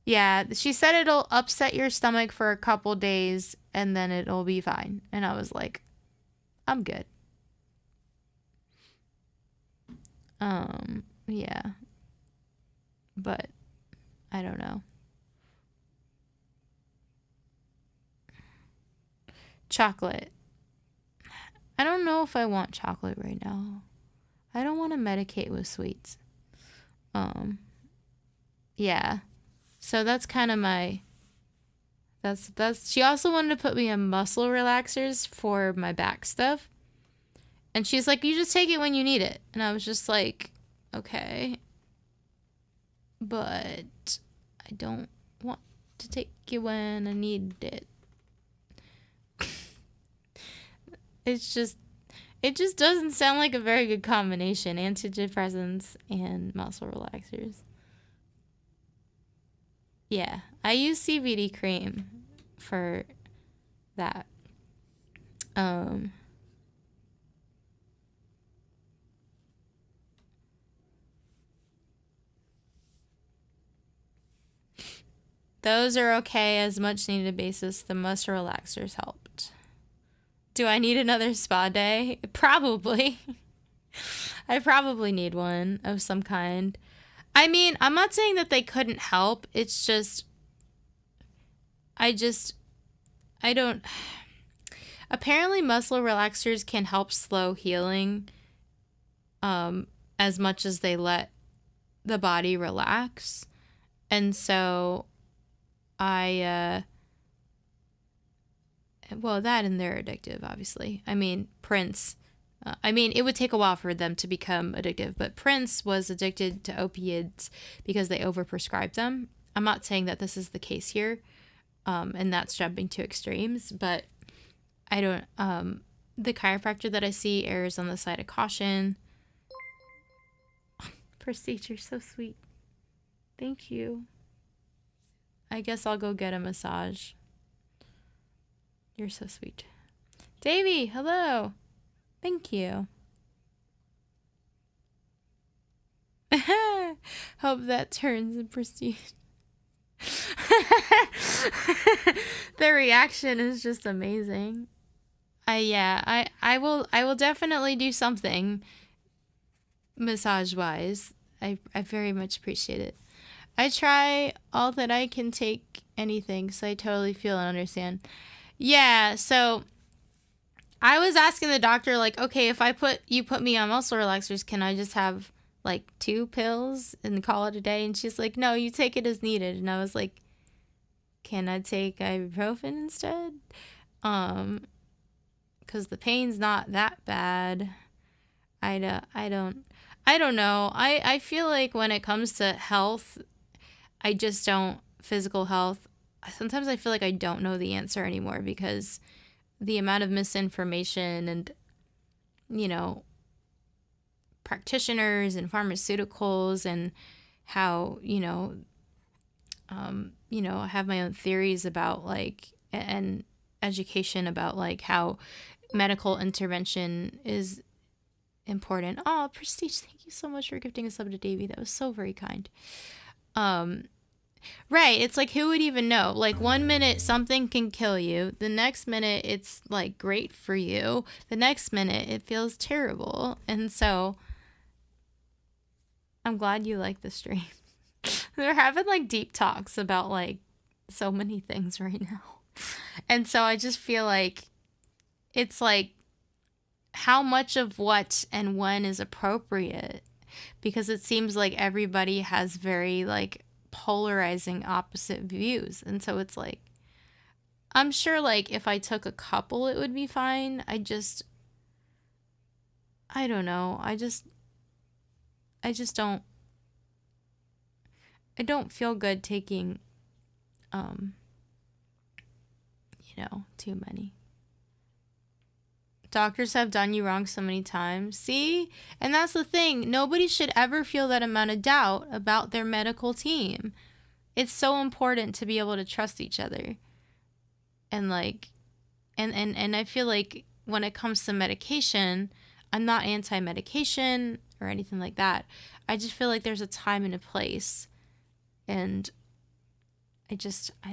Yeah, she said it'll upset your stomach for a couple days and then it'll be fine. And I was like, I'm good. Yeah. But I don't know. Chocolate. I don't know if I want chocolate right now. I don't want to medicate with sweets. Yeah. So that's kind of my, that's, she also wanted to put me on muscle relaxers for my back stuff. And she's like, you just take it when you need it. And I was just like, okay. But I don't want to take it when I need it. It just doesn't sound like a very good combination. Antidepressants and muscle relaxers. Yeah, I use CBD cream for that. Those are okay as much needed basis. The muscle relaxers helped. Do I need another spa day? Probably. I probably need one of some kind. I mean, I'm not saying that they couldn't help. It's just, I don't. Apparently muscle relaxers can help slow healing as much as they let the body relax. And so I well, that and they're addictive, obviously. I mean, Prince, it would take a while for them to become addictive, but Prince was addicted to opiates because they overprescribed them. I'm not saying that this is the case here, and that's jumping to extremes, but I don't, the chiropractor that I see errs on the side of caution. Prestige, you're so sweet. Thank you. I guess I'll go get a massage. You're so sweet. Davey, hello. Thank you. Hope that turns in Prestige. The reaction is just amazing. I will definitely do something massage wise. I very much appreciate it. I try all that I can take anything, so I totally feel and understand. Yeah, so I was asking the doctor, like, okay, if you put me on muscle relaxers, can I just have like 2 pills and call it a day? And she's like, no, you take it as needed. And I was like, can I take ibuprofen instead? Because the pain's not that bad. I don't know. I feel like when it comes to health, I just don't, physical health, sometimes I feel like I don't know the answer anymore because the amount of misinformation and, practitioners and pharmaceuticals and how, I have my own theories about and education about how medical intervention is important. Oh, Prestige, thank you so much for gifting a sub to Davey. That was so very kind. Right, it's like, who would even know? Like, 1 minute something can kill you, the next minute it's like great for you, the next minute it feels terrible. And so I'm glad you like the stream. They're having deep talks about so many things right now. And so I just feel like it's how much of what and when is appropriate, because it seems like everybody has very polarizing opposite views. And so it's I'm sure if I took a couple it would be fine. I don't know. I don't feel good taking too many. Doctors have done you wrong so many times. See? And that's the thing. Nobody should ever feel that amount of doubt about their medical team. It's so important to be able to trust each other. And and I feel like when it comes to medication, I'm not anti-medication or anything like that. I just feel like there's a time and a place. And I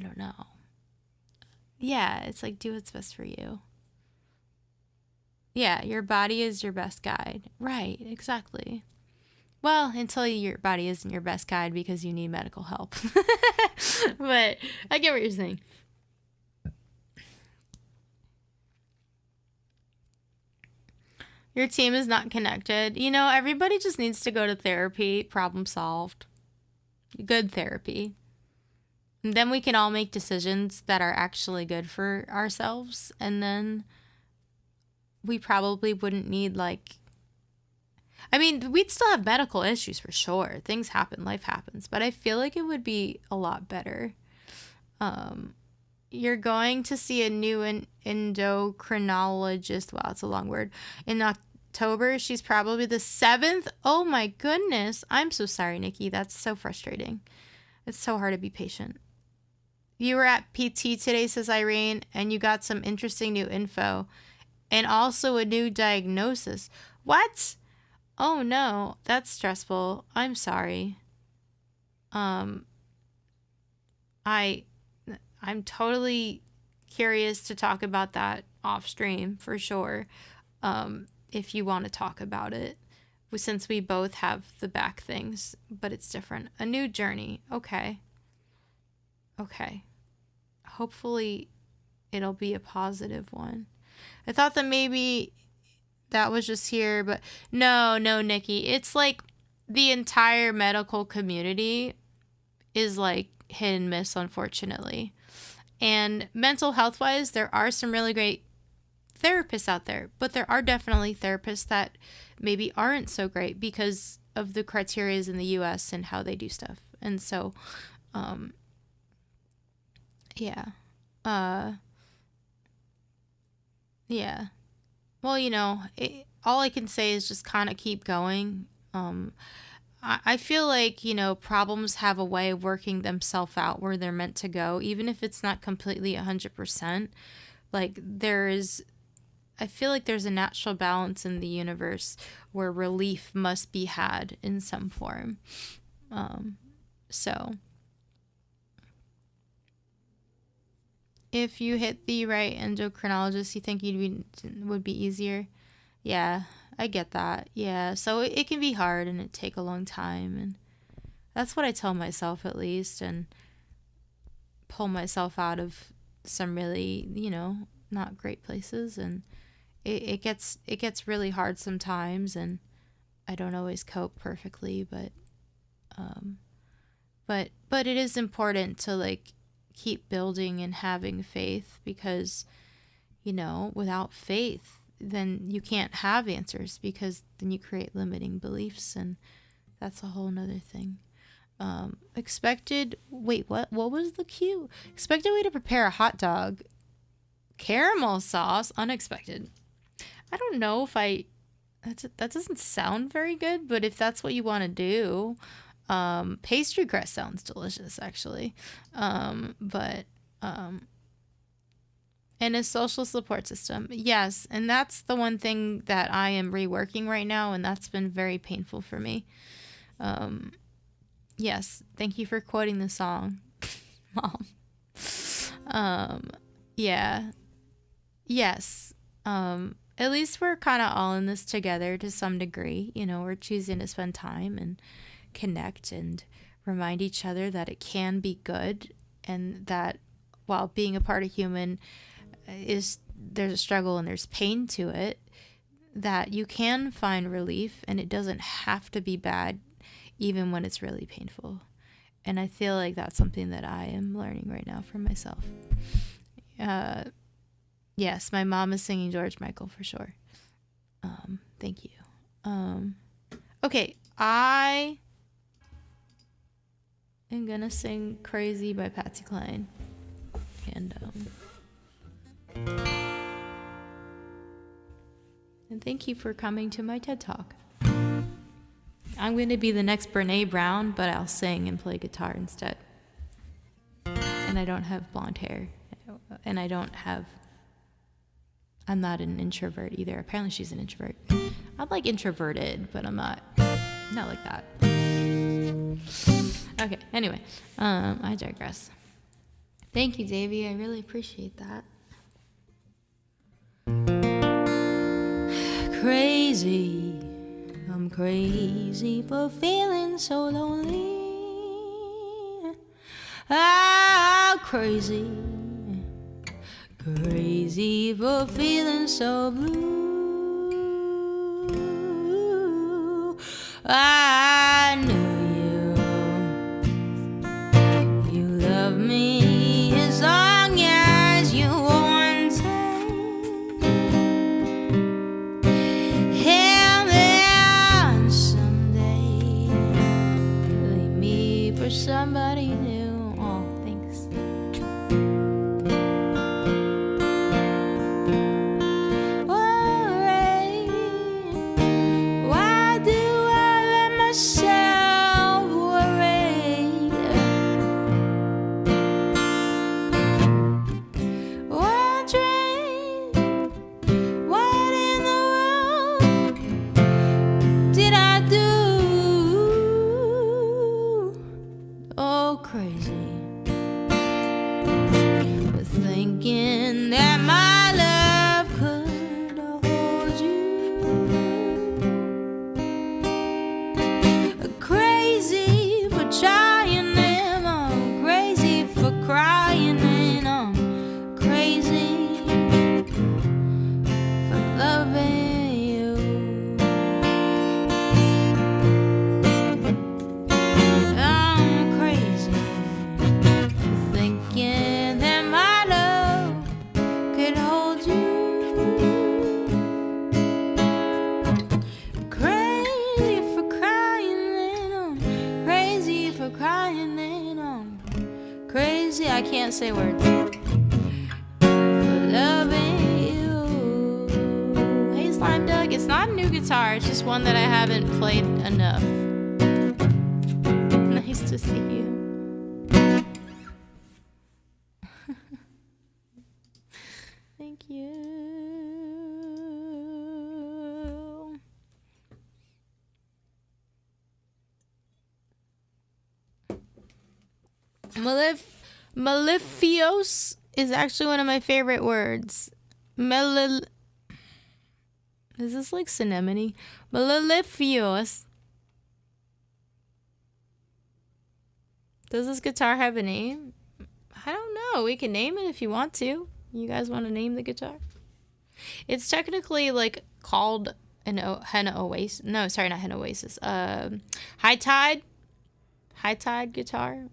don't know. Yeah, it's do what's best for you. Yeah, your body is your best guide. Right, exactly. Well, until your body isn't your best guide because you need medical help. But I get what you're saying. Your team is not connected. Everybody just needs to go to therapy. Problem solved. Good therapy. And then we can all make decisions that are actually good for ourselves. And then we probably wouldn't need we'd still have medical issues for sure. Things happen, life happens, but I feel like it would be a lot better. You're going to see a new endocrinologist. Wow, it's a long word. In October, she's probably the 7th. Oh my goodness. I'm so sorry, Nikki. That's so frustrating. It's so hard to be patient. You were at PT today, says Irene, and you got some interesting new info. And also a new diagnosis. What? Oh no, that's stressful. I'm sorry. I'm totally curious to talk about that off stream for sure. If you want to talk about it, since we both have the back things, but it's different. A new journey. Okay. Hopefully it'll be a positive one. I thought that maybe that was just here, but no, Nikki. It's the entire medical community is hit and miss, unfortunately. And mental health wise, there are some really great therapists out there, but there are definitely therapists that maybe aren't so great because of the criterias in the US and how they do stuff. And so, yeah. Yeah. Well, all I can say is just kind of keep going. I feel like, problems have a way of working themselves out where they're meant to go, even if it's not completely 100%. Like I feel like there's a natural balance in the universe where relief must be had in some form. So if you hit the right endocrinologist, you think would be easier? Yeah, I get that. Yeah, so it can be hard and it take a long time, and that's what I tell myself at least, and pull myself out of some really, not great places, and it gets really hard sometimes, and I don't always cope perfectly, but it is important to keep building and having faith, because without faith then you can't have answers, because then you create limiting beliefs, and that's a whole nother thing. What was the cue? Expected way to prepare a hot dog. Caramel sauce, unexpected. I don't know if that doesn't sound very good, but if that's what you want to do, pastry crust sounds delicious, actually. And a social support system. Yes, and that's the one thing that I am reworking right now, and that's been very painful for me. Yes, thank you for quoting the song, Mom. Yeah. Yes. At least we're kind of all in this together to some degree. We're choosing to spend time and connect and remind each other that it can be good, and that while being a part of human there's a struggle and there's pain to it, that you can find relief, and it doesn't have to be bad even when it's really painful. And I feel like that's something that I am learning right now for myself. Yes, my mom is singing George Michael for sure. Thank you. Okay, I am gonna sing Crazy by Patsy Cline. And thank you for coming to my TED Talk. I'm going to be the next Brene Brown, but I'll sing and play guitar instead. And I don't have blonde hair. And I'm not an introvert either. Apparently she's an introvert. I'm introverted, but I'm not like that. Okay, anyway, I digress. Thank you, Davey. I really appreciate that. Crazy, I'm crazy for feeling so lonely. I'm crazy for feeling so blue. I knew you love me as long as you wanted, and then someday leave me for somebody new. Oh, thanks. Why do I let I can't say words. For loving you. Hey, Slime Doug. It's not a new guitar. It's just one that I haven't played enough. Nice to see you. Thank you. Mellifluous is actually one of my favorite words. Is this like Cinnamony? Mellifluous. Does this guitar have a name? I don't know. We can name it if you want to. You guys want to name the guitar? It's technically like called an Henna Oasis. No, sorry, not Henna Oasis. High Tide guitar.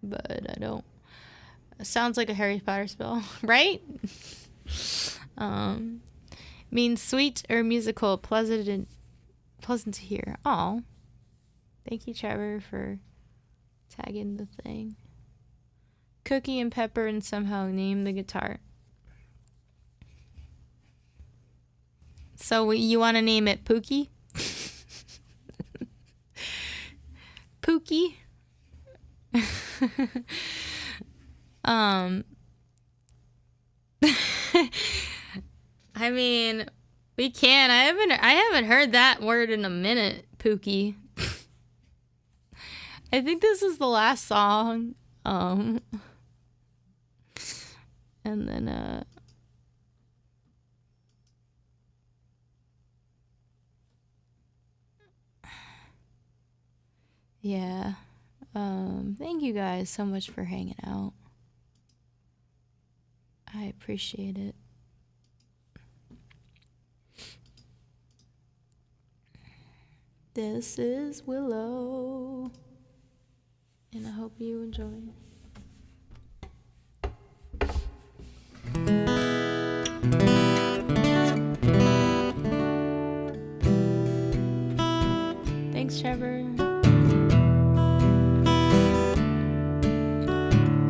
But I don't. It sounds like a Harry Potter spell, right? Means sweet or musical, pleasant to hear. Oh, thank you, Trevor, for tagging the thing. Cookie and Pepper, and somehow name the guitar. So you want to name it Pookie? Pookie. I mean, we can. I haven't heard that word in a minute, Pookie. I think this is the last song. And then yeah. Thank you guys so much for hanging out. I appreciate it. This is Willow, and I hope you enjoy. Thanks, Trevor.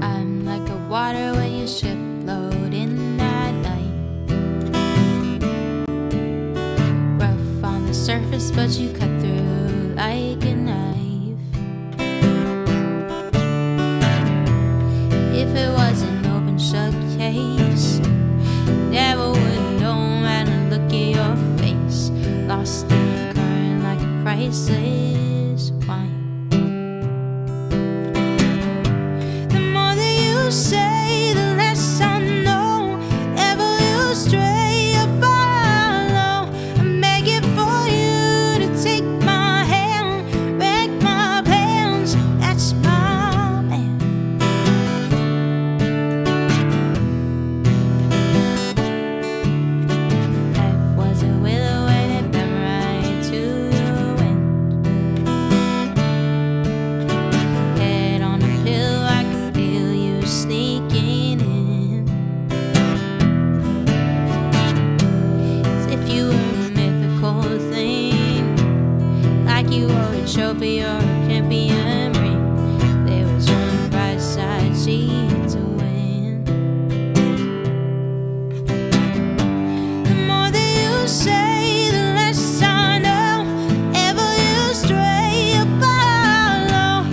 I'm like a water when your ship load in at night. Rough on the surface, but you cut through like a knife. If it was an open shut case, never would know how to look at your face. Lost in the current like a priceless wine. The more that you say, the less I know. Ever you stray or follow, I'm begging for you to take my hand, wreck my plans. That's my man. Life was a willow and it bent right to your end. Head on a pill, I can feel you sneaking in. As if you were a mythical thing, like you were a trophy or a champion ring. There was one bright side sheet to win. The more that you say, the less I know. Ever you stray or follow,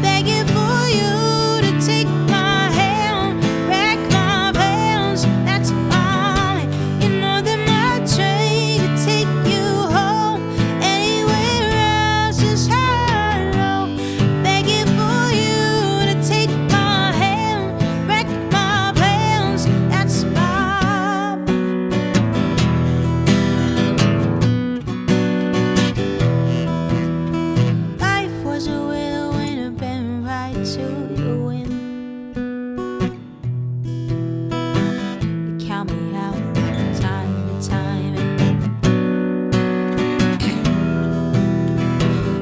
begging for you to take my hand, wreck my plans. That's all. You know that my train could take you home. Anywhere else is hollow. Begging for you to take my hand, wreck my plans. That's my. Life was a willow and it bent right to the wind. You count me out time and time.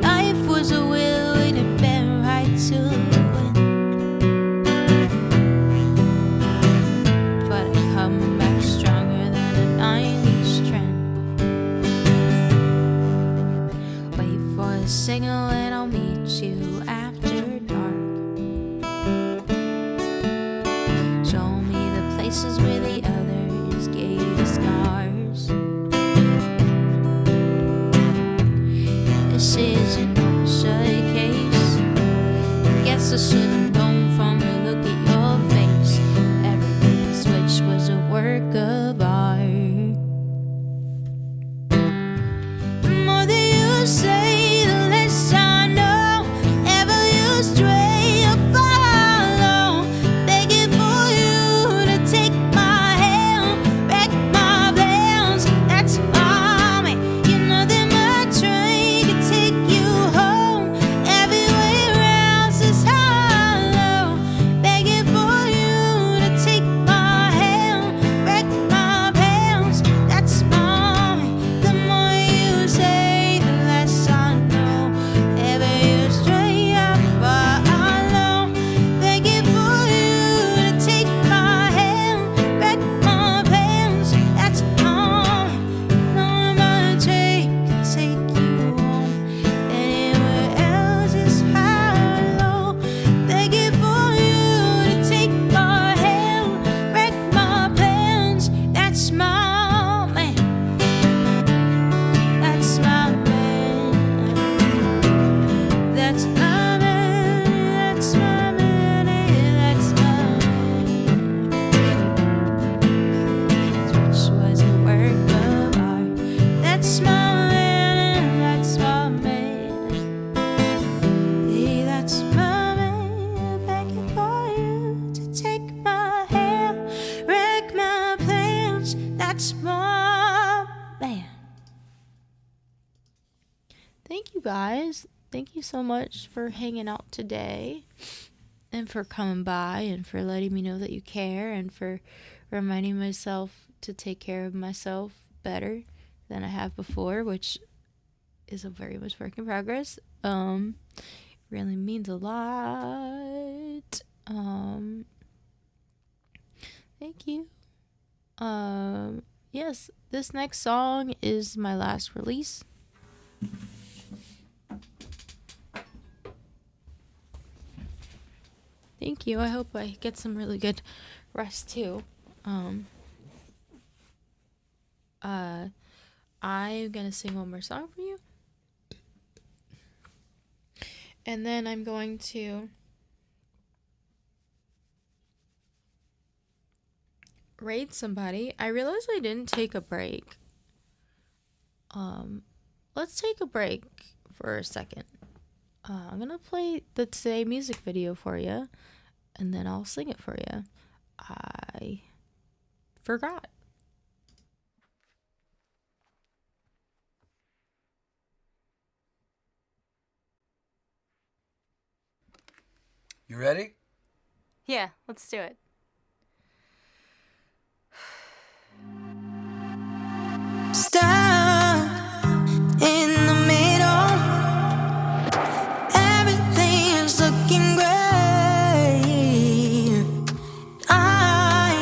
Life was a willow and it bent right to the wind. But I come back stronger than a 90s trend. Wait for the signal and I'll meet you after dark. thank you guys. Thank you so much for hanging out today and for coming by and for letting me know that you care and for reminding myself to take care of myself better than I have before, which is a very much work in progress. Really means a lot. Thank you. Yes, this next song is my last release. Thank you. I hope I get some really good rest too. I'm gonna sing one more song for you. And then I'm going to raid somebody. I realized I didn't take a break. Let's take a break for a second. I'm gonna play the Today music video for you, and then I'll sing it for you. I forgot. You ready? Yeah, let's do it. Stuck in the middle, everything is looking great. I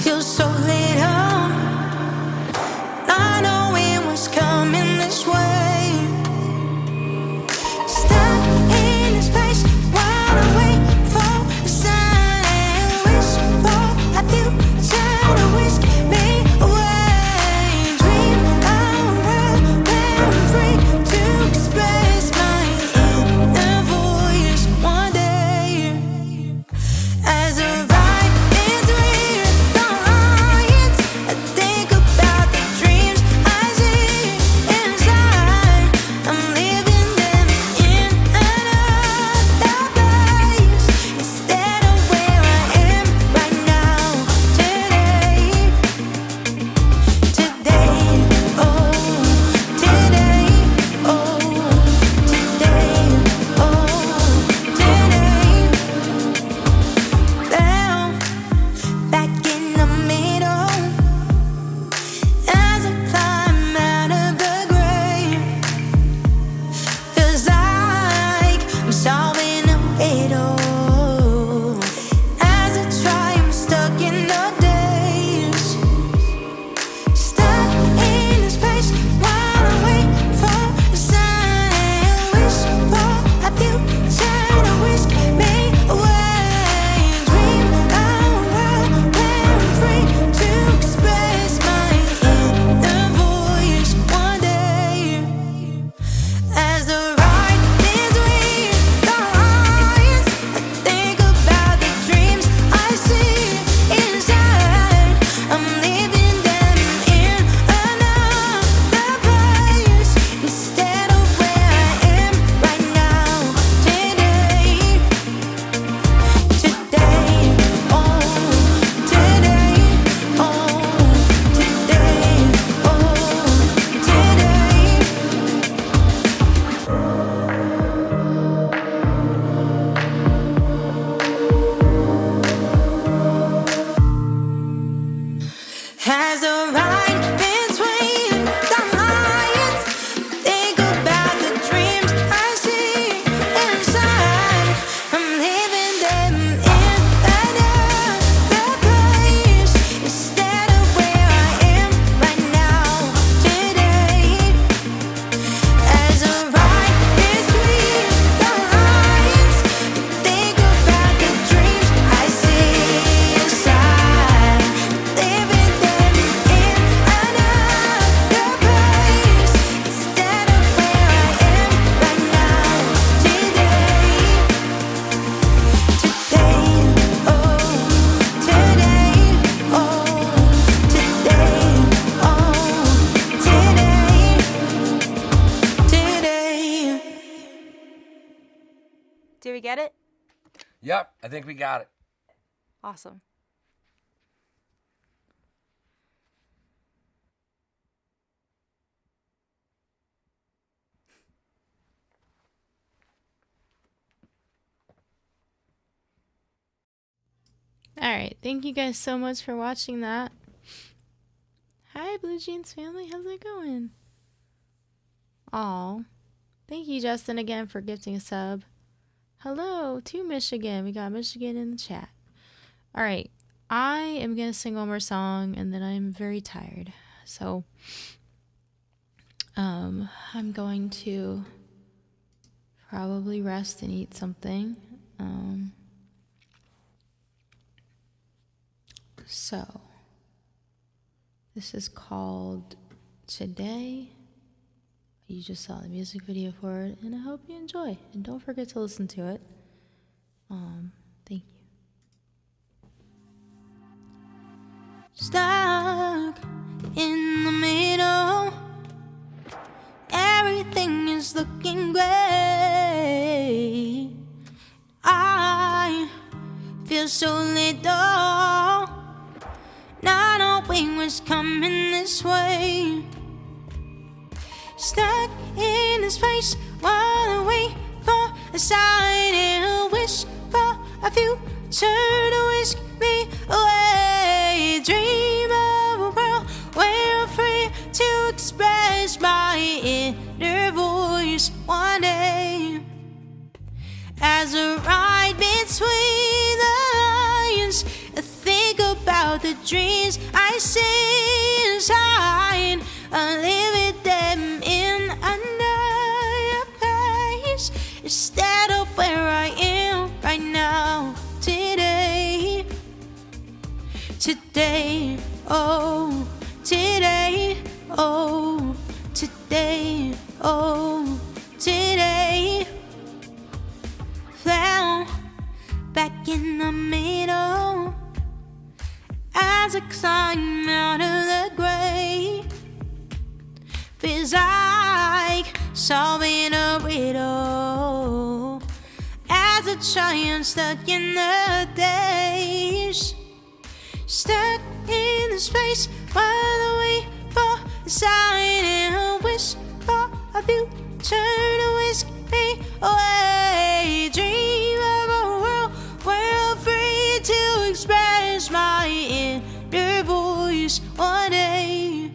feel so little, not knowing what's coming this way. Stuck in this place while I wait for the sun and wish for a future to whisk me away. Dream of a world where I'm free to express my inner voice one day. As I ride between the lines, I think about the dreams I see inside. I'm living them in another place instead of where I am right now. Today, oh, today, oh, today, oh, today. Down, back in the middle, as I climb out of the grave. Feels like I'm solving a riddle. As I try, I'm stuck in the days. Stuck in this place while I wait for the sun and wish for a future to whisk me away. Dream of a world where I'm free to express my inner voice one day. As I ride between the lines, I think about the dreams I see inside. I'm living them in another place instead of where I am right now. Today, oh, today, oh, today, oh, As I ride between the lines, think about the dreams I see inside. I'm living them in another place instead of where I am right now. Today, as I ride between the lines, think about the dreams I see inside. Living them in another place instead of where I am right now. Today, oh, today, oh, today, oh, today. Did we get it? Yep, I think we got it. Awesome. Alright, thank you guys so much for watching that. Hi, Blue Jeans family. How's it going? Aw. Thank you, Justin, again for gifting a sub. Hello to Michigan. We got Michigan in the chat. Alright, I am going to sing one more song, and then I'm very tired. So, I'm going to probably rest and eat something. So, this is called Today. You just saw the music video for it, and I hope you enjoy. And don't forget to listen to it. Thank you. Stuck in the middle, everything is looking great. I feel so little, not knowing what's coming this way. Stuck in this place while I wait for a sign and wish for a future to whisk me away. Dream of a world where I'm free to express my inner voice one day. As I ride between the lines, I think about the dreams I see inside. I live with them in another place instead of where I am right now. Today, today, oh, today, oh, today, oh, today. Fell back in the middle as I climb out of the grave. Feels like solving a riddle as I try and stuck in the days. Stuck in the space while I wait for a sign and wish for a future to whisk me away. Dream of a world where I'm free to express my inner voice one day.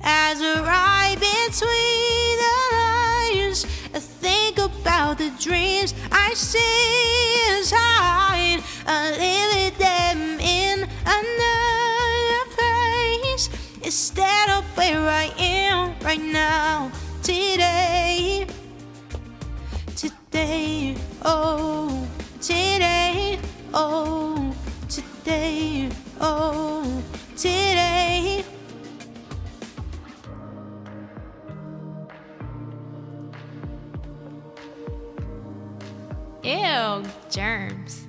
As I ride between the lines, I think about the dreams I see inside. I live with them in another place instead of where I am right now. Today, today, oh, today, oh, today, oh, today. Ew, germs.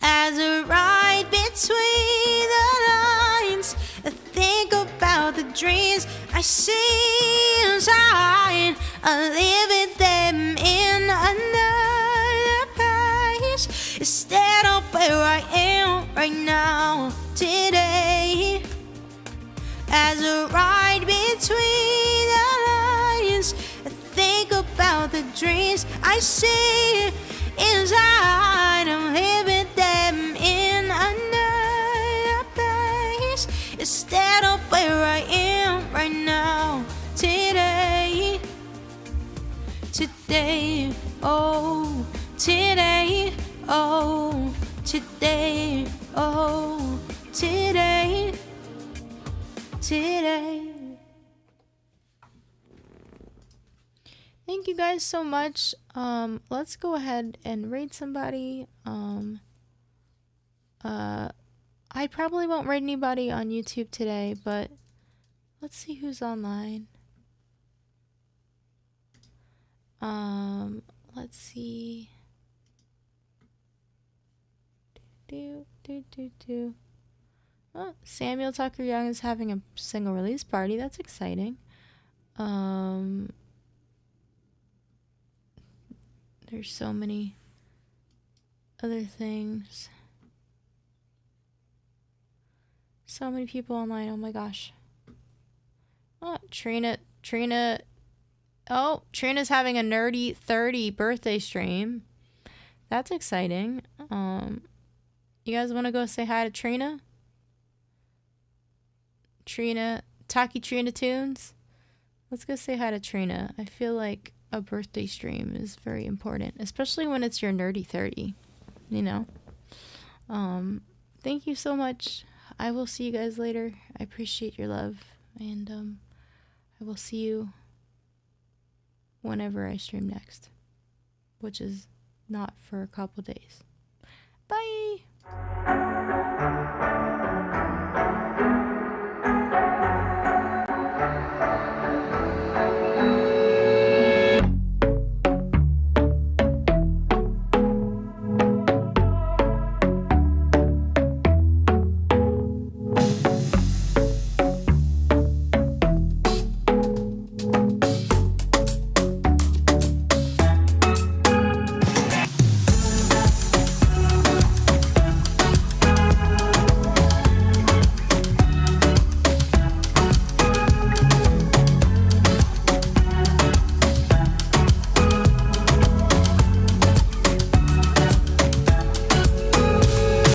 As I ride between the lines, I think about the dreams I see inside. I live with them in another place instead of where I am right now. Today, as I ride between the lines, I think about the dreams I see inside. I'm living them in another place instead of where I am right now. Today, today, oh, today, oh, today, oh, today, today. Thank you guys so much. Let's go ahead and raid somebody. I probably won't raid anybody on YouTube today, but let's see who's online. Let's see. Oh, Samuel Tucker Young is having a single release party. That's exciting. There's so many other things. So many people online. Oh my gosh. Oh, Trina. Oh, Trina's having a Nerdy 30 birthday stream. That's exciting. You guys want to go say hi to Trina? Trina, Taki Trina Tunes? Let's go say hi to Trina. I feel like a birthday stream is very important, especially when it's your nerdy 30, you know? Thank you so much. I will see you guys later. I appreciate your love, and I will see you whenever I stream next, which is not for a couple days. Bye!